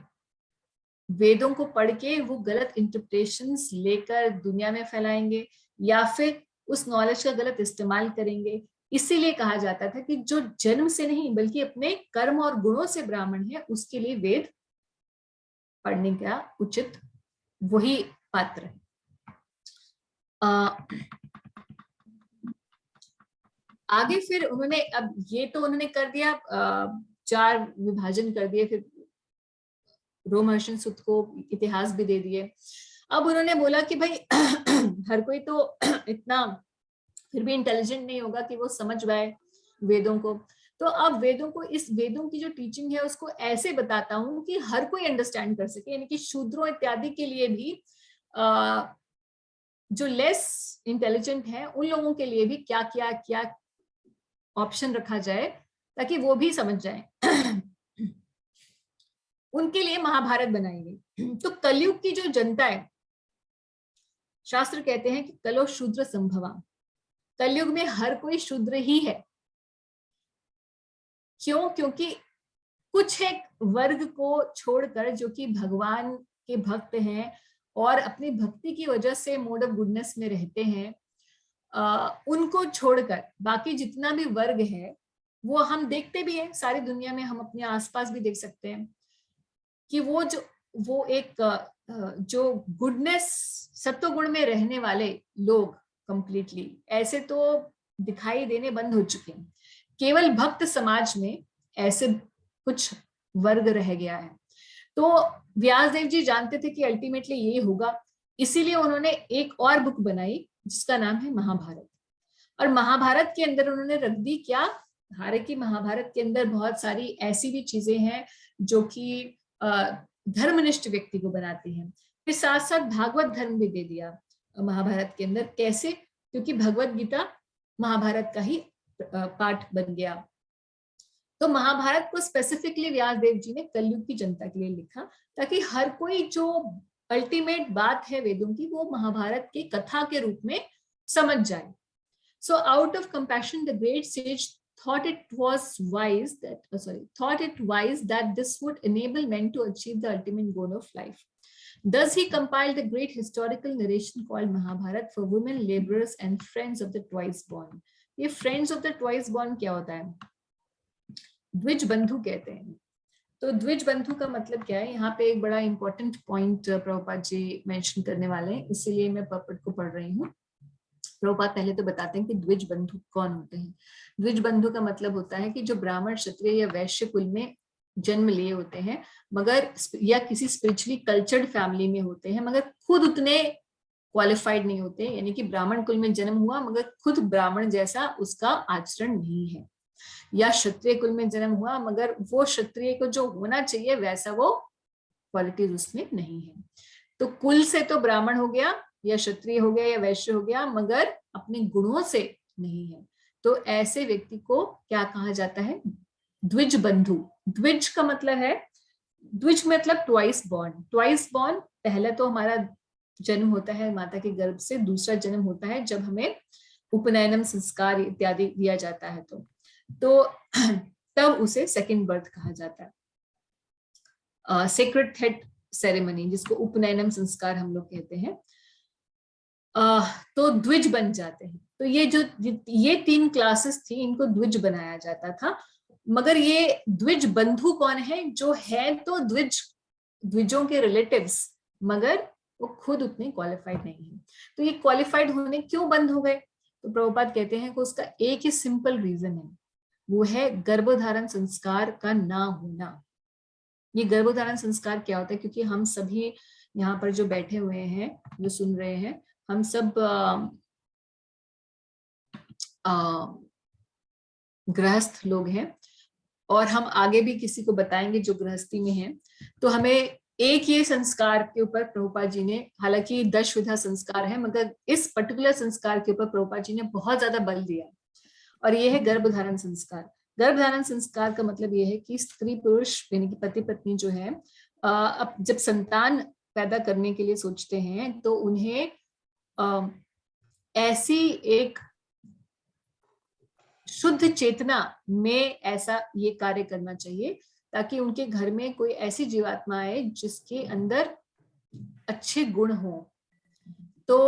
वेदों को पढ़ के वो गलत इंटरप्रिटेशंस लेकर दुनिया में फैलाएंगे या फिर उस नॉलेज का गलत इस्तेमाल करेंगे। इसीलिए कहा जाता था कि जो जन्म से नहीं बल्कि अपने कर्म और गुणों से ब्राह्मण है उसके लिए वेद पढ़ने का उचित वही पात्र है। आगे फिर उन्होंने, अब ये तो उन्होंने कर दिया, 4 विभाजन कर दिए, फिर रोमहर्षण सुत को इतिहास भी दे दिए। अब उन्होंने बोला कि भाई हर कोई तो इतना फिर भी इंटेलिजेंट नहीं होगा कि वो समझ पाए वेदों को, तो अब वेदों को, इस वेदों की जो टीचिंग है उसको ऐसे बताता हूँ कि हर कोई अंडरस्टैंड कर सके, यानी कि शूद्रों इत्यादि के लिए भी, जो लेस इंटेलिजेंट है उन लोगों के लिए भी क्या क्या क्या ऑप्शन रखा जाए ताकि वो भी समझ जाए। उनके लिए महाभारत बनाई गई। तो कलयुग की जो जनता है, शास्त्र कहते हैं कि कलो शूद्र संभवा, कलयुग में हर कोई शूद्र ही है। क्यों? क्योंकि कुछ एक वर्ग को छोड़कर जो कि भगवान के भक्त हैं और अपनी भक्ति की वजह से मोड ऑफ गुडनेस में रहते हैं, उनको छोड़कर बाकी जितना भी वर्ग है वो हम देखते भी हैं, सारी दुनिया में हम अपने आसपास भी देख सकते हैं कि वो एक जो गुडनेस, सत्व गुण में रहने वाले लोग कंप्लीटली ऐसे तो दिखाई देने बंद हो चुके हैं। केवल भक्त समाज में ऐसे कुछ वर्ग रह गया है। तो व्यासदेव जी जानते थे कि अल्टीमेटली ये होगा, इसीलिए उन्होंने एक और बुक बनाई जिसका नाम है महाभारत। और महाभारत के अंदर उन्होंने रख दी क्या, हालांकि महाभारत के अंदर बहुत सारी ऐसी भी चीजें हैं जो कि धर्मनिष्ठ व्यक्ति को बनाती हैं। फिर साथ साथ भागवत धर्म भी दे दिया महाभारत के अंदर। कैसे? क्योंकि भगवत गीता महाभारत का ही पार्ट बन गया। तो महाभारत को स्पेसिफिकली व्यासदेव जी ने कलयुग की जनता के लिए लिखा ताकि हर कोई जो अल्टीमेट बात है वेदों की वो महाभारत की कथा के रूप में समझ जाए। So out of compassion, the great sage thought it wise that this would enable men to achieve the ultimate goal of life. Thus, he compiled the great historical narration called Mahabharat for women, laborers, and friends of the twice born. ये friends of the twice born क्या होता है? द्विज बंधु कहते हैं। तो द्विज बंधु का मतलब क्या है? यहाँ पे एक बड़ा important point Prabhupada ji mention करने वाले हैं, इसीलिए मैं पपट को पढ़ रही हूँ। प्रभुपाद पहले तो बताते हैं कि द्विज बंधु कौन होते हैं। द्विज बंधु का मतलब होता है कि जो ब्राह्मण, क्षत्रिय या वैश्य कुल में जन्म लिए होते हैं मगर, या किसी स्पिरिचुअली कल्चर्ड फैमिली में होते हैं मगर खुद उतने क्वालिफाइड नहीं होते, यानी कि ब्राह्मण कुल में जन्म हुआ मगर खुद ब्राह्मण जैसा उसका आचरण नहीं है, या क्षत्रिय कुल में जन्म हुआ मगर वो क्षत्रिय को जो होना चाहिए वैसा वो क्वालिटीज उसमें नहीं है। तो कुल से तो ब्राह्मण हो गया या क्षत्रिय हो गया या वैश्य हो गया मगर अपने गुणों से नहीं है। तो ऐसे व्यक्ति को क्या कहा जाता है? द्विज बंधु। द्विज का मतलब है, द्विज मतलब ट्वाइस बॉर्न। ट्वाइस बॉर्न, पहला तो हमारा जन्म होता है माता के गर्भ से, दूसरा जन्म होता है जब हमें उपनयनम संस्कार इत्यादि दिया जाता है तो तब उसे सेकंड बर्थ कहा जाता है। सेक्रेड थ्रेड सेरेमनी जिसको उपनयनम संस्कार हम लोग कहते हैं, तो द्विज बन जाते हैं। तो ये 3 क्लासेस थी, इनको द्विज बनाया जाता था। मगर ये द्विज बंधु कौन है? जो है तो द्विजों के रिलेटिव्स मगर वो खुद उतने क्वालिफाइड नहीं है। तो ये क्वालिफाइड होने क्यों बंद हो गए? तो प्रभुपाद कहते हैं कि उसका एक ही सिंपल रीजन है, वो है गर्भधारण संस्कार का ना होना। ये गर्भधारण संस्कार क्या होता है? क्योंकि हम सभी यहाँ पर जो बैठे हुए हैं, जो सुन रहे हैं, हम सब गृहस्थ लोग हैं और हम आगे भी किसी को बताएंगे जो गृहस्थी में है। तो हमें एक ये संस्कार के ऊपर प्रभुपाद जी ने, हालांकि 10 विधा संस्कार है मगर इस पर्टिकुलर संस्कार के ऊपर प्रभुपाद जी ने बहुत ज्यादा बल दिया और ये है गर्भधारण संस्कार। गर्भधारण संस्कार का मतलब ये है कि स्त्री पुरुष यानी कि पति पत्नी जो है, अब जब संतान पैदा करने के लिए सोचते हैं तो उन्हें ऐसी एक शुद्ध चेतना में ऐसा ये कार्य करना चाहिए ताकि उनके घर में कोई ऐसी जीवात्मा आए जिसके अंदर अच्छे गुण हो। तो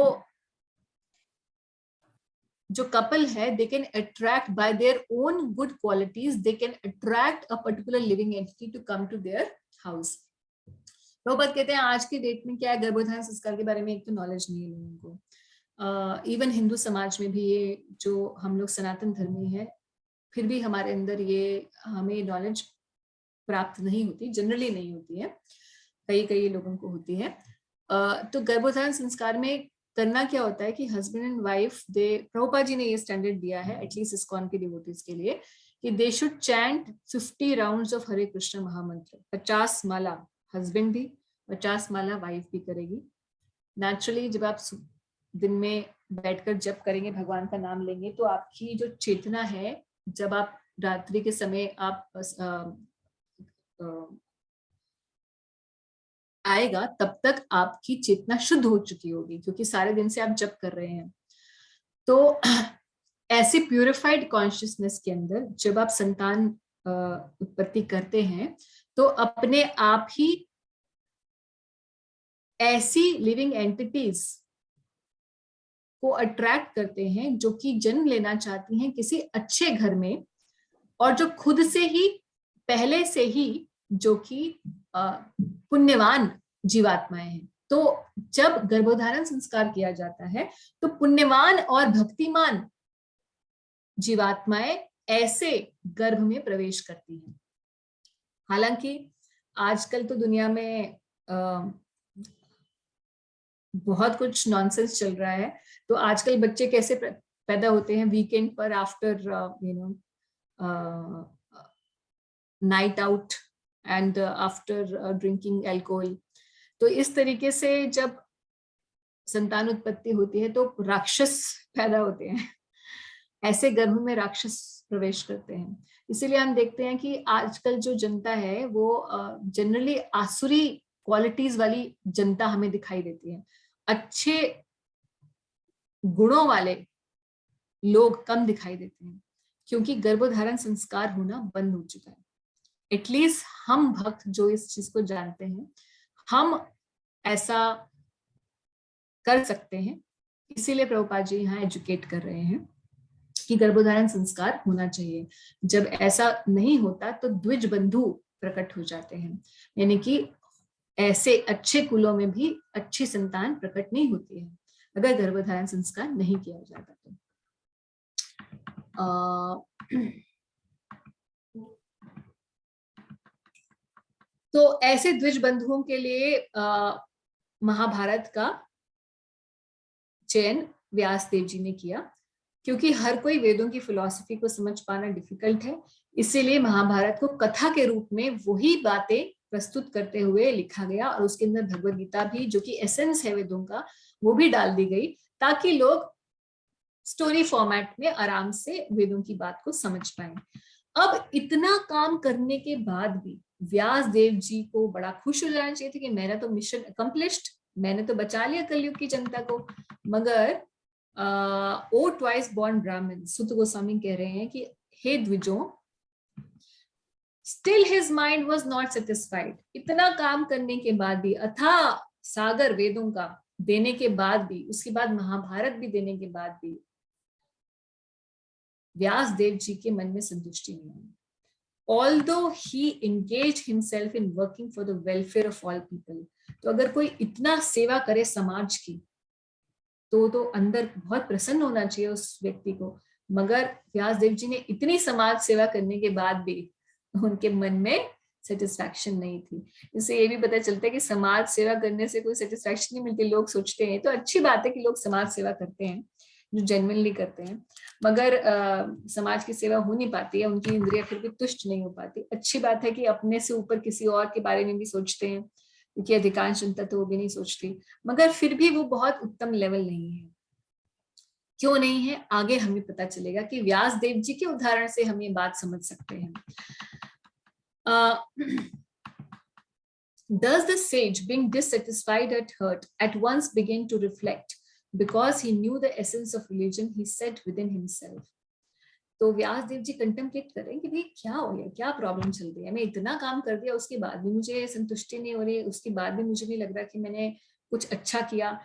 जो कपल है, they can attract by their own good qualities, they can attract a particular living entity to come to their house. Prabhupada कहते हैं आज की डेट में क्या है, गर्भधारण संस्कार के बारे में एक तो नॉलेज नहीं है लोगों को। इवन हिंदू समाज में भी ये जो हम लोग सनातन धर्मी है, फिर भी हमारे अंदर ये हमें नॉलेज प्राप्त नहीं होती, जनरली नहीं होती है, कई कई लोगों को होती है। तो गर्भधारण संस्कार में करना क्या होता है कि हस्बैंड एंड वाइफ दे, प्रभुपाद जी ने ये स्टैंडर्ड दिया है एटलीस्ट इस्कॉन के डिवोटीज के लिए, कि they should chant 50 rounds of Hare Krishna Mahamantra. 50 Mala husband भी, 50 माला वाइफ भी करेगी। नेचुरली जब आप दिन में बैठकर जप करेंगे, भगवान का नाम लेंगे, तो आपकी जो चेतना है, जब आप रात्रि के समय आप आएगा तब तक आपकी चेतना शुद्ध हो चुकी होगी, क्योंकि सारे दिन से आप जप कर रहे हैं। तो ऐसे प्यूरिफाइड कॉन्शियसनेस के अंदर जब आप संतान उत्पत्ति करते हैं, तो अपने आप ही ऐसी लिविंग एंटिटीज को अट्रैक्ट करते हैं जो कि जन्म लेना चाहती हैं किसी अच्छे घर में, और जो खुद से ही पहले से ही जो कि पुण्यवान जीवात्माएं हैं। तो जब गर्भधारण संस्कार किया जाता है तो पुण्यवान और भक्तिमान जीवात्माएं ऐसे गर्भ में प्रवेश करती हैं। हालांकि आजकल तो दुनिया में बहुत कुछ नॉनसेंस चल रहा है। तो आजकल बच्चे कैसे पैदा होते हैं, वीकेंड पर after night out and after drinking alcohol. तो इस तरीके से जब संतान उत्पत्ति होती है तो राक्षस पैदा होते हैं, ऐसे गर्भ में राक्षस प्रवेश करते हैं। इसीलिए हम देखते हैं कि आजकल जो जनता है वो जनरली आसुरी क्वालिटीज वाली जनता हमें दिखाई देती है। अच्छे गुणों वाले लोग कम दिखाई देते हैं, क्योंकि गर्भधारण संस्कार होना बंद हो चुका है। एटलीस्ट हम भक्त जो इस चीज को जानते हैं, हम ऐसा कर सकते हैं। इसीलिए प्रभुपाद जी यहाँ एजुकेट कर रहे हैं कि गर्भधारण संस्कार होना चाहिए। जब ऐसा नहीं होता तो द्विज बंधु प्रकट हो जाते हैं, यानी कि ऐसे अच्छे कुलों में भी अच्छी संतान प्रकट नहीं होती है अगर गर्भधारण संस्कार नहीं किया जाता तो ऐसे द्विज बंधुओं के लिए महाभारत का चयन व्यास देव जी ने किया, क्योंकि हर कोई वेदों की फिलॉसफी को समझ पाना डिफिकल्ट है। इसीलिए महाभारत को कथा के रूप में वही बातें प्रस्तुत करते हुए लिखा गया, और उसके अंदर भगवद गीता भी, जो कि एसेंस है वेदों का, वो भी डाल दी गई, ताकि लोग स्टोरी फॉर्मेट में आराम से वेदों की बात को समझ पाए। अब इतना काम करने के बाद भी व्यास देव जी को बड़ा खुश हो जाना चाहिए था कि मैंने तो मिशन अकम्प्लिश्ड, मैंने तो बचा लिया कलयुग की जनता को। मगर ओ ट्वाइस बॉर्न ब्राह्मण सुत गोस्वामी कह रहे हैं कि हे द्विजों, still his mind was not satisfied. इतना काम करने के बाद भी, अथाह सागर वेदों का देने के बाद भी, उसके बाद महाभारत भी देने के बाद भी व्यास देव जी के मन में संतुष्टि नहीं आई। Although he engaged himself in working for the welfare of all people, तो अगर कोई इतना सेवा करे समाज की तो अंदर बहुत प्रसन्न होना चाहिए उस व्यक्ति को। मगर व्यास देव जी ने इतनी समाज सेवा करने के बाद भी उनके मन में सेटिस्फैक्शन नहीं थी। इससे ये भी पता चलता है कि समाज सेवा करने से कोई सेटिस्फैक्शन नहीं मिलती। लोग सोचते हैं, तो अच्छी बात है कि लोग समाज सेवा करते हैं, जो जेन्युइनली करते हैं, मगर समाज की सेवा हो नहीं पाती है, उनकी इंद्रियां फिर भी तुष्ट नहीं हो पाती। अच्छी बात है कि अपने से ऊपर किसी और के बारे में भी सोचते हैं, क्योंकि अधिकांश जनता तो वो भी नहीं सोचती, मगर फिर भी वो बहुत उत्तम लेवल नहीं है। क्यों नहीं है, आगे हमें पता चलेगा कि व्यास देव जी के उदाहरण से हम ये बात समझ सकते हैं। Does the sage, being dissatisfied at hurt, at once begin to reflect? Because he knew the essence of religion, he said within himself. तो व्यास देव जी कंटेम्पलेट करें कि भाई क्या हो गया, क्या प्रॉब्लम चल रही है, मैं इतना काम कर दिया उसके बाद भी मुझे संतुष्टि नहीं हो रही, उसके बाद भी मुझे नहीं लग रहा कि मैंने कुछ अच्छा किया।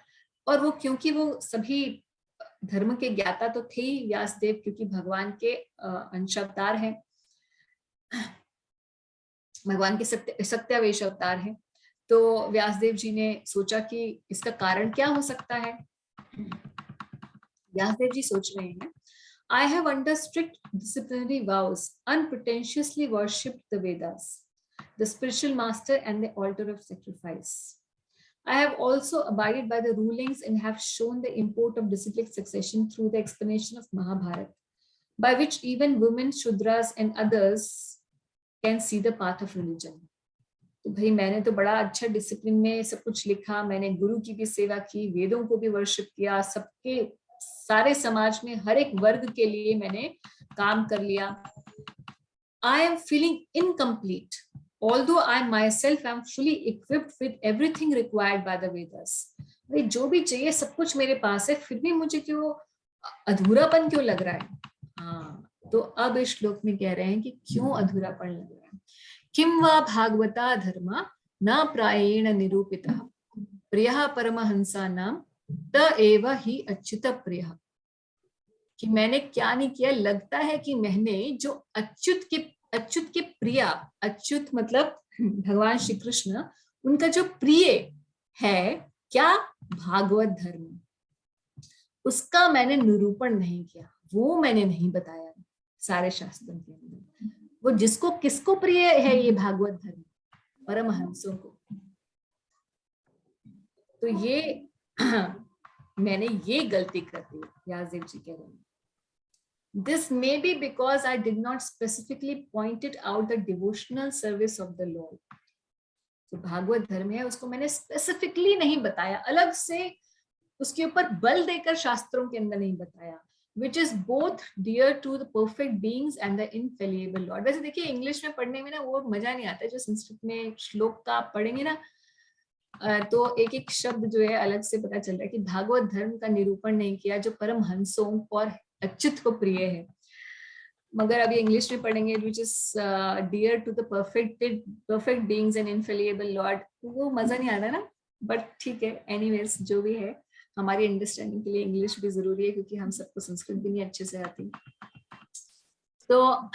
और वो क्योंकि वो सभी धर्म के ज्ञाता तो थे ही व्यास देव, क्योंकि भगवान के अंश अवतार हैं, भगवान के सत्यावेश अवतार हैं, तो व्यासदेव जी ने सोचा कि इसका कारण क्या हो सकता है। व्यासदेव जी सोच रहे हैं, I have under strict disciplinary vows unpretentiously worshipped the Vedas, the spiritual master and the altar of sacrifice. I have also abided by the rulings and have shown the import of disciplic succession through the explanation of Mahabharata, by which even women, Shudras and others can see the path of religion. तो भाई मैंने तो बड़ा अच्छा discipline में सब कुछ लिखा, मैंने गुरु की भी सेवा की, वेदों को भी वर्शिप किया, सबके सारे समाज में हर एक वर्ग के लिए मैंने काम कर लिया। I am feeling incomplete, although I myself am fully equipped with everything required by the Vedas. भाई जो भी चाहिए सब कुछ मेरे पास है, फिर भी मुझे क्यों अधूरापन क्यों लग रहा है। हाँ, तो अब इस श्लोक में कह रहे हैं कि क्यों अधूरापन लग रहा है। किम वा भागवता धर्मा न प्रायेण निरूपितः प्रियः परमहंसानां त एव ही अच्युत प्रियः। कि मैंने क्या नहीं किया, लगता है कि मैंने जो अच्युत के प्रिय, अच्युत मतलब भगवान श्री कृष्ण, उनका जो प्रिय है क्या, भागवत धर्म, उसका मैंने निरूपण नहीं किया, वो मैंने नहीं बताया सारे शास्त्रों के अंदर। वो जिसको किसको प्रिय है ये भागवत धर्म, परमहंसों को। तो ये मैंने ये गलती कर दी, व्यासदेव जी कह रहे हैं। This may be because I did not specifically pointed out the devotional service of the Lord. तो भागवत धर्म है उसको मैंने स्पेसिफिकली नहीं बताया, अलग से उसके ऊपर बल देकर शास्त्रों के अंदर नहीं बताया, which is both dear to the perfect beings and the infallible Lord. वैसे देखिए इंग्लिश में पढ़ने में ना वो मजा नहीं आता, जो संस्कृत में श्लोक का पढ़ेंगे ना तो एक एक शब्द जो है अलग से पता चल रहा है कि भागवत धर्म का निरूपण नहीं किया जो परम हंसों और अच्युत को प्रिय है। मगर अभी इंग्लिश में पढ़ेंगे which is dear to the perfect beings and infallible Lord, वो मजा नहीं आता ना। बट ठीक है, एनीवेज जो भी है, हमारी अंडरस्टैंडिंग के लिए इंग्लिश भी जरूरी है, क्योंकि हम सबको संस्कृत भी नहीं अच्छे से आती। तो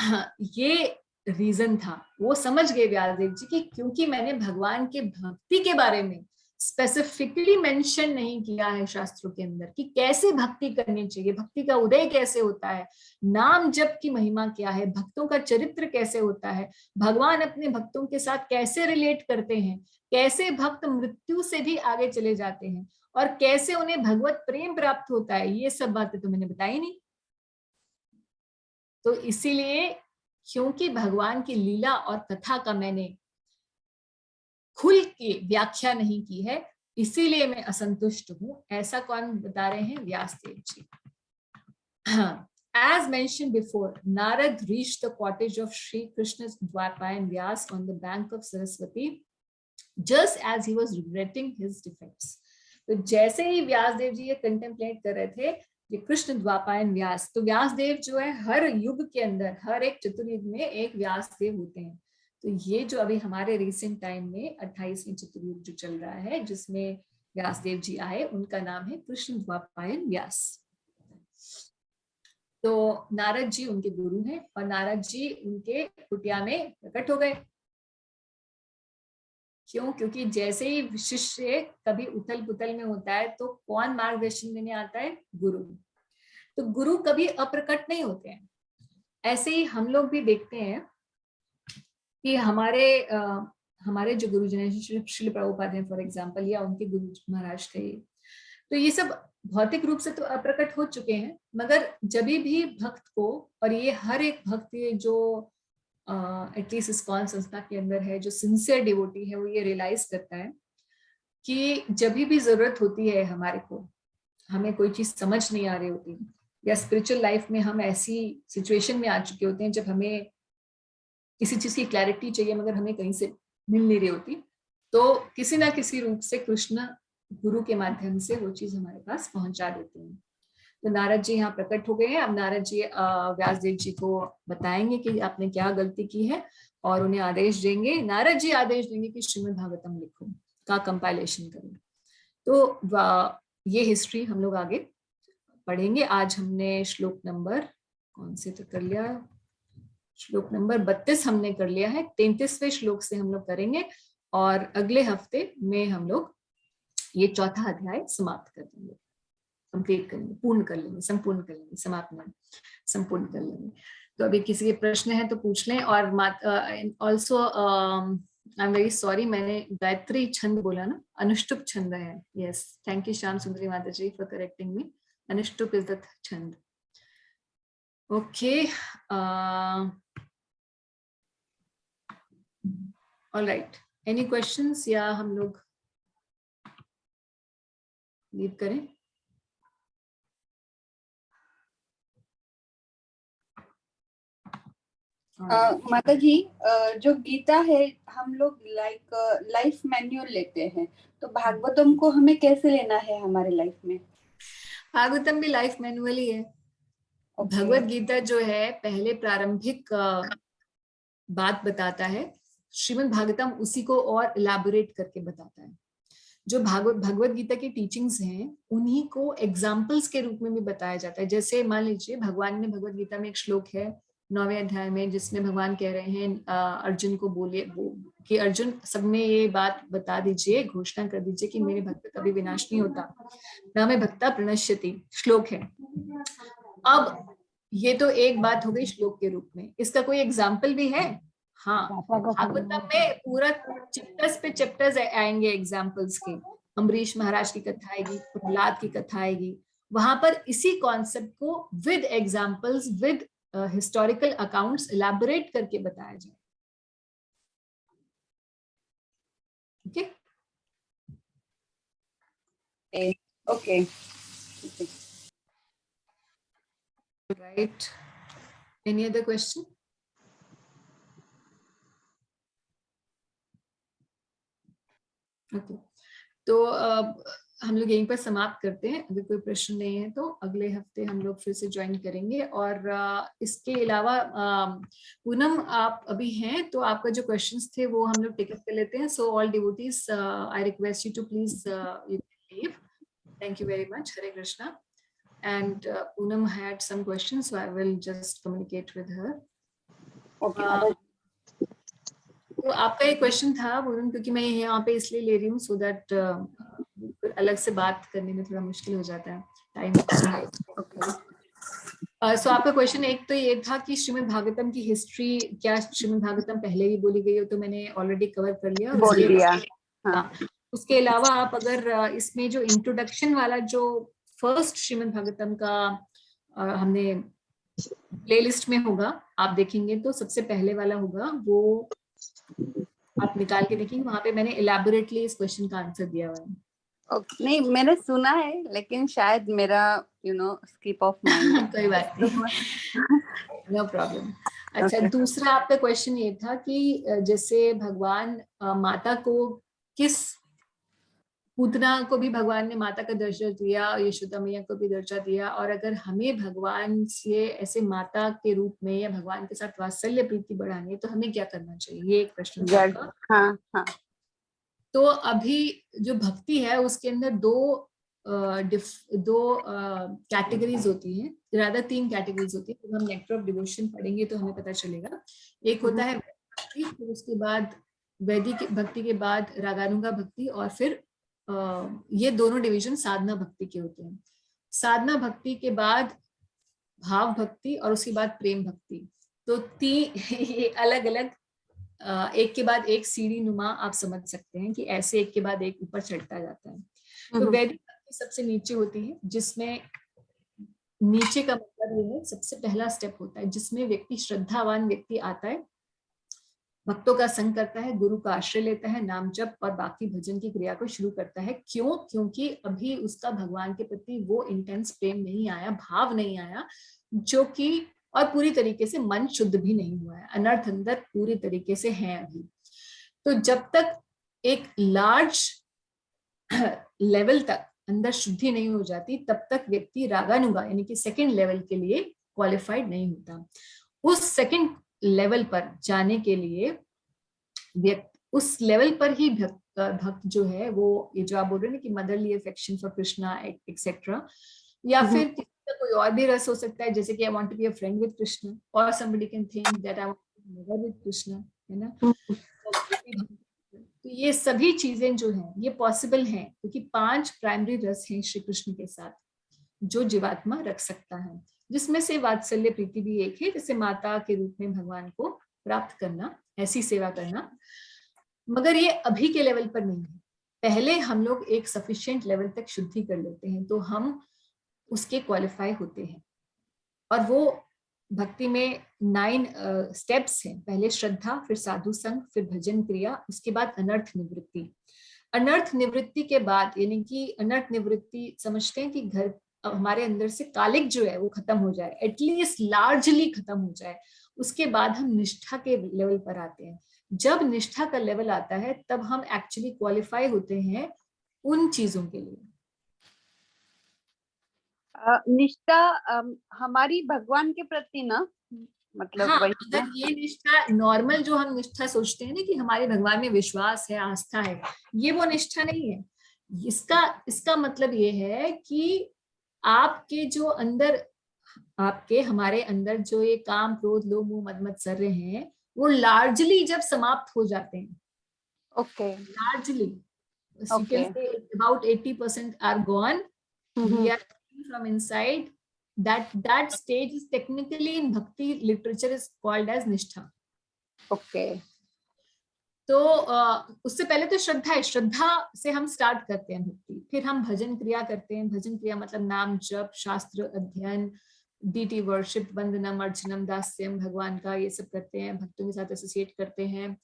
ये रीजन था, वो समझ गए व्यासदेव जी की, क्योंकि मैंने भगवान के भक्ति के बारे में स्पेसिफिकली मेंशन नहीं किया है शास्त्रों के अंदर कि कैसे भक्ति करनी चाहिए, भक्ति का उदय कैसे होता है, नाम जप की महिमा क्या है, भक्तों का चरित्र कैसे होता है, भगवान अपने भक्तों के साथ कैसे रिलेट करते हैं, कैसे भक्त मृत्यु से भी आगे चले जाते हैं और कैसे उन्हें भगवत प्रेम प्राप्त होता है, ये सब बातें तो मैंने बताई नहीं। तो इसीलिए क्योंकि भगवान की लीला और कथा का मैंने खुल के व्याख्या नहीं की है, इसीलिए मैं असंतुष्ट हूं। ऐसा कौन बता रहे हैं, व्यासदेव जी। As mentioned before, Narad reached the cottage of Sri Krishna's Dwapaya Vyas on the bank of Saraswati, just as he was regretting his defects. तो जैसे ही व्यासदेव जी ये कंटेम्पलेट कर रहे थे कि कृष्ण द्वापायन व्यास, तो व्यासदेव जो है हर युग के अंदर, हर एक चतुर्युग में एक व्यासदेव होते हैं। तो ये जो अभी हमारे रिसेंट टाइम में 28वें चतुर्युग जो चल रहा है, जिसमें व्यासदेव जी आए, उनका नाम है कृष्ण द्वापायन व्यास। तो नारद जी उनके गुरु हैं और नारद जी उनके कुटिया में प्रकट हो गए। क्यों? क्योंकि जैसे ही शिष्य कभी उथल पुथल में होता है तो कौन मार्गदर्शन देने आता है, गुरु। तो गुरु कभी अप्रकट नहीं होते हैं। ऐसे ही हम लोग भी देखते हैं कि हमारे जो गुरुजन हैं, श्रील प्रभुपाद हैं फॉर एग्जांपल, या उनके गुरु महाराज थे, तो ये सब भौतिक रूप से तो अप्रकट हो चुके हैं, मगर जब भी भक्त को, और ये हर एक भक्त जो एटलीस्ट इस्कॉन संस्था के अंदर है, जो सिंसियर डिवोटी है, वो ये रियलाइज करता है कि जब भी जरूरत होती है हमारे को, हमें कोई चीज समझ नहीं आ रही होती, या स्पिरिचुअल लाइफ में हम ऐसी सिचुएशन में आ चुके होते हैं जब हमें किसी चीज की क्लैरिटी चाहिए मगर हमें कहीं से मिल नहीं रही होती, तो किसी ना किसी रूप से कृष्ण गुरु के माध्यम से वो चीज हमारे पास पहुंचा देते हैं। तो नारद जी यहाँ प्रकट हो गए हैं। अब नारद जी व्यासदेव जी को बताएंगे कि आपने क्या गलती की है और उन्हें आदेश देंगे, नारद जी आदेश देंगे कि श्रीमद् भागवतम लिखो, का कंपाइलेशन करो। तो ये हिस्ट्री हम लोग आगे पढ़ेंगे। आज हमने श्लोक नंबर कौन से तो कर लिया, श्लोक नंबर 32 हमने कर लिया है, 33वें श्लोक से हम लोग करेंगे और अगले हफ्ते में हम लोग ये चौथा अध्याय समाप्त कर देंगे, कंप्लीट करेंगे, पूर्ण कर लेंगे, संपूर्ण कर लेंगे, समाप्त नहीं, संपूर्ण कर लेंगे। तो अभी किसी के प्रश्न है तो पूछ लें। और also I am very sorry, मैंने गायत्री छंद बोला ना, अनुष्टुप छंद है। Yes, thank you Shyam Sundari Mata ji for correcting me. Anushtup is the chhand. Okay, all right, any questions या हम लोग लीव करें? माता जी, जो गीता है हम लोग लाइफ मैन्युअल लेते हैं, तो भागवतम को हमें कैसे लेना है हमारे लाइफ में? भागवतम भी लाइफ मैनुअल ही है। भगवत गीता जो है पहले प्रारंभिक बात बताता है, श्रीमद् भागवतम उसी को और इलैबोरेट करके बताता है। जो भगवत गीता की टीचिंग्स हैं उन्हीं को एग्जाम्पल्स के रूप में भी बताया जाता है। जैसे मान लीजिए भगवान ने भगवत गीता में एक श्लोक है 9वें अध्याय में, जिसमें भगवान कह रहे हैं अर्जुन को बोलिए कि अर्जुन सब में ये बात बता दीजिए, घोषणा कर दीजिए कि मेरे भक्त कभी विनाश नहीं होता, न में भक्ता प्रणश्यति, श्लोक है। अब ये तो एक बात हो गई श्लोक के रूप में, इसका कोई एग्जाम्पल भी है? हाँ, भागवतम में पूरा चैप्टर्स पे चैप्टर्स आएंगे एग्जाम्पल्स के। अम्बरीश महाराज की कथा आएगी, प्रहलाद की कथा आएगी, वहां पर इसी कॉन्सेप्ट को with examples, with historical accounts elaborate करके बताया जाए। Okay okay, right, any other question? Okay, तो हम लोग यहीं पर समाप्त करते हैं। अगर कोई प्रश्न नहीं है तो अगले हफ्ते हम लोग फिर से ज्वाइन करेंगे। और इसके अलावा पूनम आप अभी हैं तो आपका जो क्वेश्चंस थे वो हम लोग टेकअप कर लेते हैं। So all devotees, I request you to please you can leave. Thank you very much. Hare Krishna. And Poonam had some questions, so I will just communicate with her. तो आपका एक क्वेश्चन था पूनम, क्योंकि मैं यहाँ पे इसलिए ले रही हूँ सो दैट अलग से बात करने में थोड़ा मुश्किल हो जाता है, टाइम। सो आपका क्वेश्चन एक तो ये था कि श्रीमद् भागवतम की हिस्ट्री, क्या श्रीमद् भागवतम पहले भी बोली गई हो? तो मैंने ऑलरेडी कवर कर लिया, बोल दिया। हाँ। उसके अलावा आप अगर इसमें जो इंट्रोडक्शन वाला जो फर्स्ट श्रीमद् भागवतम का हमने प्लेलिस्ट में होगा, आप देखेंगे तो सबसे पहले वाला होगा, वो आप निकाल के देखेंगे, वहां पे मैंने इलैबोरेटली इस क्वेश्चन का आंसर दिया हुआ है। नहीं, मैंने सुना है लेकिन शायद मेरा स्किप ऑफ माइंड। कोई बात नहीं, नो प्रॉब्लम। अच्छा, दूसरा आपका क्वेश्चन ये था कि जैसे भगवान माता को, किस पूतना को भी भगवान ने माता का दर्जा दिया, यशोदा मैया को भी दर्जा दिया, और अगर हमें भगवान से ऐसे माता के रूप में या भगवान के साथ वात्सल्य प्रीति बढ़ानी है तो हमें क्या करना चाहिए? ये एक प्रश्न था आपका। हाँ, हाँ। तो अभी जो भक्ति है उसके अंदर दो कैटेगरीज होती हैं, ज्यादा 3 कैटेगरीज होती है। जब हम नेक्टर ऑफ डिवोशन पढ़ेंगे तो हमें पता चलेगा। एक होता है भक्ति, फिर उसके बाद वैदिक भक्ति के बाद रागानुगा भक्ति, और फिर ये दोनों डिवीजन साधना भक्ति के होते हैं। साधना भक्ति के बाद भाव भक्ति, और उसके बाद प्रेम भक्ति। तो ये अलग अलग एक के बाद एक सीढ़ी नुमा आप समझ सकते हैं कि ऐसे एक के बाद एक ऊपर चढ़ता जाता है। तो वैदिक भक्ति सबसे नीचे होती है, जिसमें नीचे का मतलब ये है, सबसे पहला स्टेप होता है जिसमें व्यक्ति, श्रद्धावान व्यक्ति आता है, भक्तों का संग करता है, गुरु का आश्रय लेता है, नाम जप और बाकी भजन की क्रिया को शुरू करता है। क्यों? क्योंकि अभी उसका भगवान के प्रति वो इंटेंस प्रेम नहीं आया, भाव नहीं आया, जो कि, और पूरी तरीके से मन शुद्ध भी नहीं हुआ है, अनर्थ अंदर पूरी तरीके से है अभी। तो जब तक एक लार्ज लेवल तक अंदर शुद्धि नहीं हो जाती, तब तक व्यक्ति रागानुगा यानी कि सेकंड लेवल के लिए क्वालिफाइड नहीं होता। उस सेकंड लेवल पर जाने के लिए उस लेवल पर ही भक्त जो है वो, ये जो आप बोल रहे हैं कि motherly affection for Krishna etcetera, या फिर किसी का कोई और भी रस हो सकता है, जैसे कि I want to be a friend with Krishna, और somebody can think that I want to be mother with Krishna, है ना। तो ये सभी चीजें जो हैं ये पॉसिबल हैं क्योंकि 5 प्राइमरी रस हैं श्री कृष्ण के साथ जो जीवात्मा रख सकता है, जिसमें से वात्सल्य प्रीति भी एक है, जैसे माता के रूप में भगवान को प्राप्त करना, ऐसी सेवा करना। मगर ये अभी के लेवल पर नहीं है, पहले हम लोग एक सफिशिएंट लेवल तक शुद्धि कर लेते हैं तो हम उसके क्वालिफाई होते हैं। और वो भक्ति में 9 स्टेप्स हैं, पहले श्रद्धा, फिर साधु संग, फिर भजन क्रिया, उसके बाद अनर्थ निवृत्ति। अनर्थ निवृत्ति के बाद, यानी कि अनर्थ निवृत्ति समझते हैं कि घर हमारे अंदर से कालिक जो है वो खत्म हो जाए, एटलीस्ट लार्जली खत्म हो जाए, उसके बाद हम निष्ठा के लेवल पर आते हैं। जब निष्ठा का लेवल आता है तब हम एक्चुअली क्वालिफाई होते हैं उन चीजों के लिए। निष्ठा हमारी भगवान के प्रति ना, मतलब हाँ, वही अगर ये निष्ठा नॉर्मल जो हम निष्ठा सोचते हैं ना कि हमारे भगवान में विश्वास है, आस्था है, ये वो निष्ठा नहीं है। इसका मतलब ये है कि आपके जो अंदर, आपके हमारे अंदर जो ये काम, क्रोध, लोभ, मोह, मद मत्सर्य हैं, वो लार्जली जब समाप्त हो जाते हैं, okay, largely you Okay. can say about 80% are gone. We are from inside. That stage is technically in bhakti literature is called as nishtha. Okay, तो उससे पहले तो श्रद्धा है, श्रद्धा से हम स्टार्ट करते हैं भक्ति, फिर हम भजन क्रिया करते हैं। भजन क्रिया मतलब नाम जप, शास्त्र अध्ययन, डीटी वर्शिप, वंदनम, अर्चनम, दास्यम, भगवान का ये सब करते हैं, भक्तों के साथ एसोसिएट करते हैं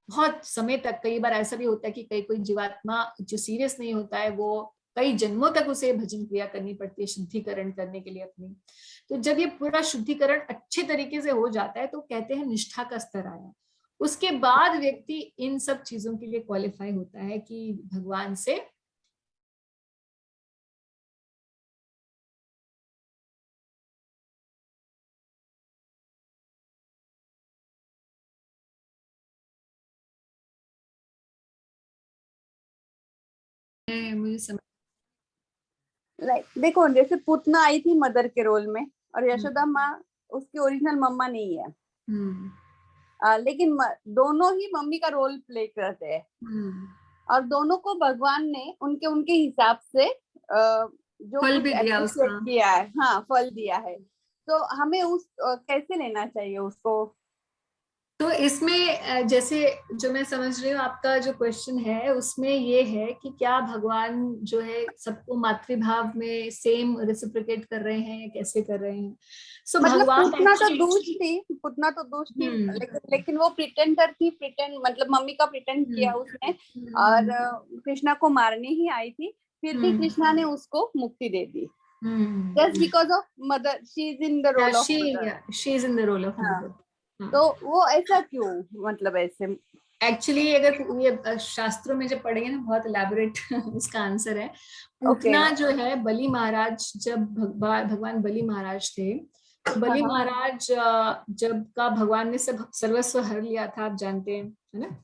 बहुत समय तक। कई बार ऐसा भी होता है कि कोई जीवात्मा जो सीरियस नहीं होता है, वो कई जन्मों तक उसे भजन क्रिया करनी पड़ती है शुद्धिकरण करने के लिए अपनी। तो जब ये पूरा शुद्धिकरण अच्छे तरीके से हो जाता है तो कहते हैं निष्ठा का स्तर आया। उसके बाद व्यक्ति इन सब चीजों के लिए क्वालिफाई होता है कि भगवान से मुझे समझ देखो जैसे पूतना आई थी मदर के रोल में और यशोदा माँ उसकी ओरिजिनल मम्मा नहीं है, लेकिन दोनों ही मम्मी का रोल प्ले करते हैं और दोनों को भगवान ने उनके उनके हिसाब से जो फल भी दिया उसका, किया है, हाँ फल दिया है। तो हमें उस कैसे लेना चाहिए उसको? तो इसमें जैसे जो मैं समझ रही हूँ आपका जो क्वेश्चन है उसमें ये है कि क्या भगवान जो है सबको मातृभाव में सेम रेसिप्रोकेट कर रहे हैं, कैसे कर रहे हैं? सो मतलब भगवान पुतना तो दोष थी, लेकिन वो प्रिटेंडर थी, मतलब मम्मी का प्रिटेंड किया उसने और कृष्णा को मारने ही आई थी, फिर भी कृष्णा ने उसको मुक्ति दे दी just because of mother, she is in the role of mother, she is in the role of mother. तो वो ऐसा क्यों, मतलब ऐसे एक्चुअली अगर ये शास्त्रों में जब पढ़ेंगे ना बहुत एलैबोरेट इसका आंसर है। पूतना जो है बलि महाराज, जब भगवान बलि महाराज थे तो बलि महाराज जब का भगवान ने सब सर्वस्व हर लिया था, आप जानते हैं है ना,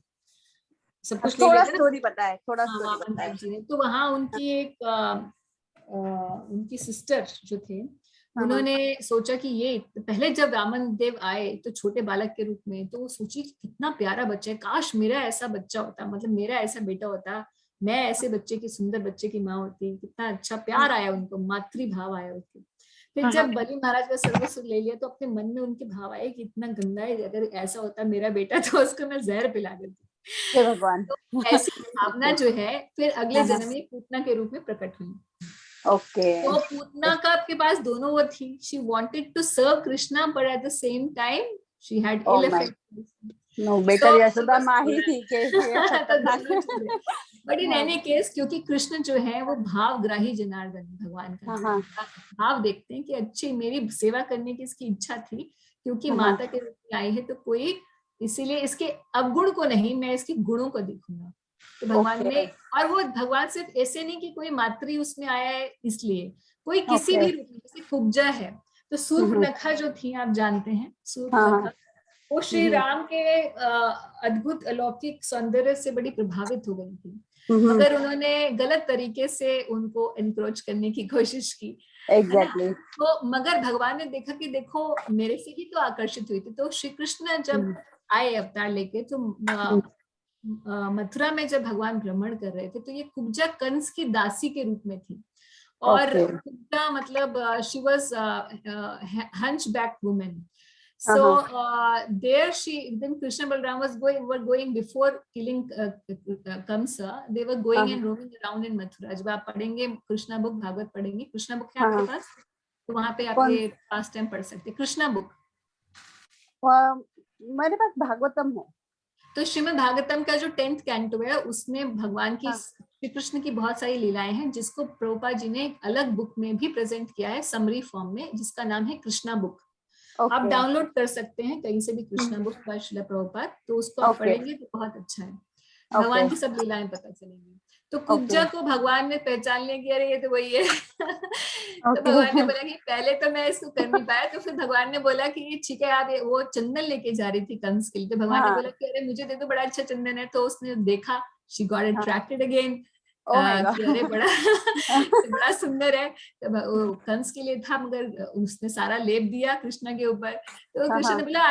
सब कुछ ले लिया था। स्टोरी पता है, थोड़ा स्टोरी पता है। तो वहां उनकी एक उनकी सिस्टर जो थे उन्होंने सोचा कि ये पहले जब रामन देव आए तो छोटे बालक के रूप में, तो वो सोची कितना प्यारा बच्चा है, काश मेरा ऐसा बच्चा होता, मतलब मेरा ऐसा बेटा होता, मैं ऐसे बच्चे की, सुंदर बच्चे की माँ होती। कितना अच्छा प्यार आया उनको, मातृभाव आया उनके। फिर जब बलि महाराज का सर्वस्व ले लिया तो अपने मन में उनके भाव आए कि इतना गंदा है, अगर ऐसा होता मेरा बेटा तो उसको मैं जहर पिला देती। भगवान तो ऐसी भावना जो है फिर अगले जन्म में पूतना के रूप में प्रकट हुई। तो पूतना का आपके पास दोनों वो थी, she wanted to serve Krishna but at the same time she had ill effect. No better Yashoda माँ ही थी बट इन एनी केस क्योंकि कृष्ण जो है वो भावग्राही जनार्दन भगवान का भाव देखते हैं कि अच्छी मेरी सेवा करने की इसकी इच्छा थी, क्योंकि माता के रूप में आई है तो कोई, इसीलिए इसके अवगुण को नहीं, मैं इसके गुणों को देखूंगा। तो भगवान ने, और वो भगवान सिर्फ ऐसे नहीं कि कोई मातृ उसमें आया है इसलिए, कोई किसी भी रूप में, जैसे कुब्जा है तो सूर्पनखा जो थी आप जानते हैं, सूर्पनखा वो श्री राम के अद्भुत अलौकिक सौंदर्य से बड़ी प्रभावित हो गई थी, मगर उन्होंने गलत तरीके से उनको एनक्रोच करने की कोशिश की। Exactly. तो मगर भगवान ने देखा कि देखो मेरे से ही तो आकर्षित हुई थी। तो श्री कृष्ण जब आए अवतार लेके तो मथुरा में जब भगवान भ्रमण कर रहे थे तो ये कुब्जा कंस की दासी के रूप में थी। और कुब्जा मतलब she was hunchback woman. So there then Krishna Balram were going before killing Kamsa. They were going and roaming around in Mathura. जब आप पढ़ेंगे कृष्णा बुक, भागवत पढ़ेंगे, कृष्णा बुक है आपके पास, तो वहाँ पे आप ये पास टाइम पढ़ सकते हैं। कृष्णा बुक मेरे पास भागवतम है। तो श्रीमद् भागवतम का जो 10th कैंटो है उसमें भगवान की श्री कृष्ण की बहुत सारी लीलाएं हैं, जिसको प्रभुपाद जी ने एक अलग बुक में भी प्रेजेंट किया है समरी फॉर्म में, जिसका नाम है कृष्णा बुक। आप डाउनलोड कर सकते हैं कहीं से भी कृष्णा बुक बाय श्रील प्रभुपाद, तो उसको आप पढ़ेंगे तो बहुत अच्छा है, भगवान की सब लीलाएं पता चलेंगी। तो कुब्जा को भगवान ने पहचान लिया कि अरे ये तो वही है। तो भगवान ने बोला कि पहले तो मैं इसको कर नहीं पाया, तो फिर भगवान ने बोला कि ठीक है आप वो चंदन लेके जा रही थी कंस के लिए, तो भगवान ने बोला कि अरे मुझे दे दो, बड़ा अच्छा चंदन है। तो उसने देखा, शी गॉट अट्रैक्टेड अगेन, अरे बड़ा सुंदर है। तो कंस के लिए था, मगर उसने सारा लेप दिया कृष्णा के ऊपर। तो कृष्ण ने बोला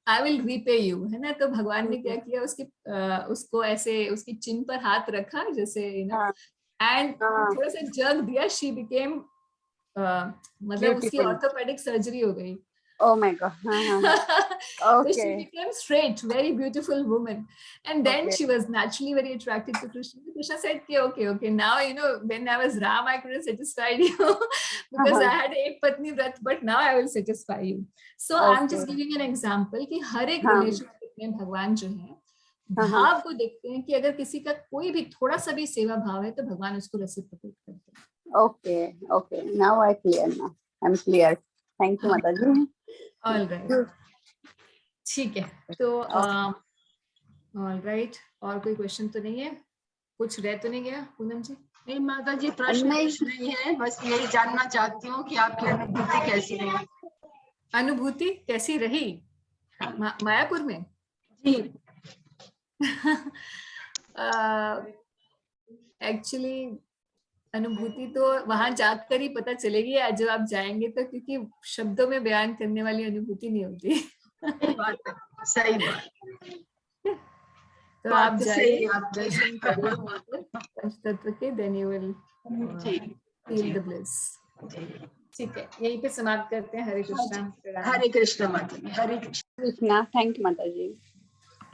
आई विल रीपे यू, है ना। तो भगवान ने क्या किया, उसको ऐसे उसकी चिन पर हाथ रखा जैसे एंड थोड़ा सा जग दिया, शी बिकेम मतलब उसकी ऑर्थोपेडिक सर्जरी हो गई। Oh my God. So she became straight, very beautiful woman, and then she was naturally very attracted to Krishna. Krishna said, okay, now when I was Ram, I couldn't satisfy you because I had एक पत्नी व्रत, but now I will satisfy you. So I'm just giving an example कि हर एक relationship में भगवान जो है भाव को देखते हैं, कि अगर किसी का कोई भी थोड़ा सा भी सेवा भाव है तो भगवान उसको रेसिप्रोकेट करते हैं। Okay, now I'm clear. Thank you माता जी। All right, ठीक है। तो ऑल राइट, और कोई क्वेश्चन तो नहीं है, कुछ रह तो नहीं गया पूनम जी? नहीं माता जी, प्रश्न नहीं है, बस यही जानना चाहती हूँ कि आपकी अनुभूति कैसी रही। अनुभूति कैसी रही मायापुर में? जी एक्चुअली अनुभूति तो वहां जाकर ही पता चलेगी, जब आप जाएंगे तो, क्योंकि शब्दों में बयान करने वाली अनुभूति नहीं होती। सही बात। तो आप जाइए, दर्शन करिए पंचतत्व के, then you will feel the bliss. ठीक है, यहीं पे समाप्त करते हैं। हरे कृष्णा। हरे कृष्णा माता जी। हरे कृष्णा। थैंक यू माता जी।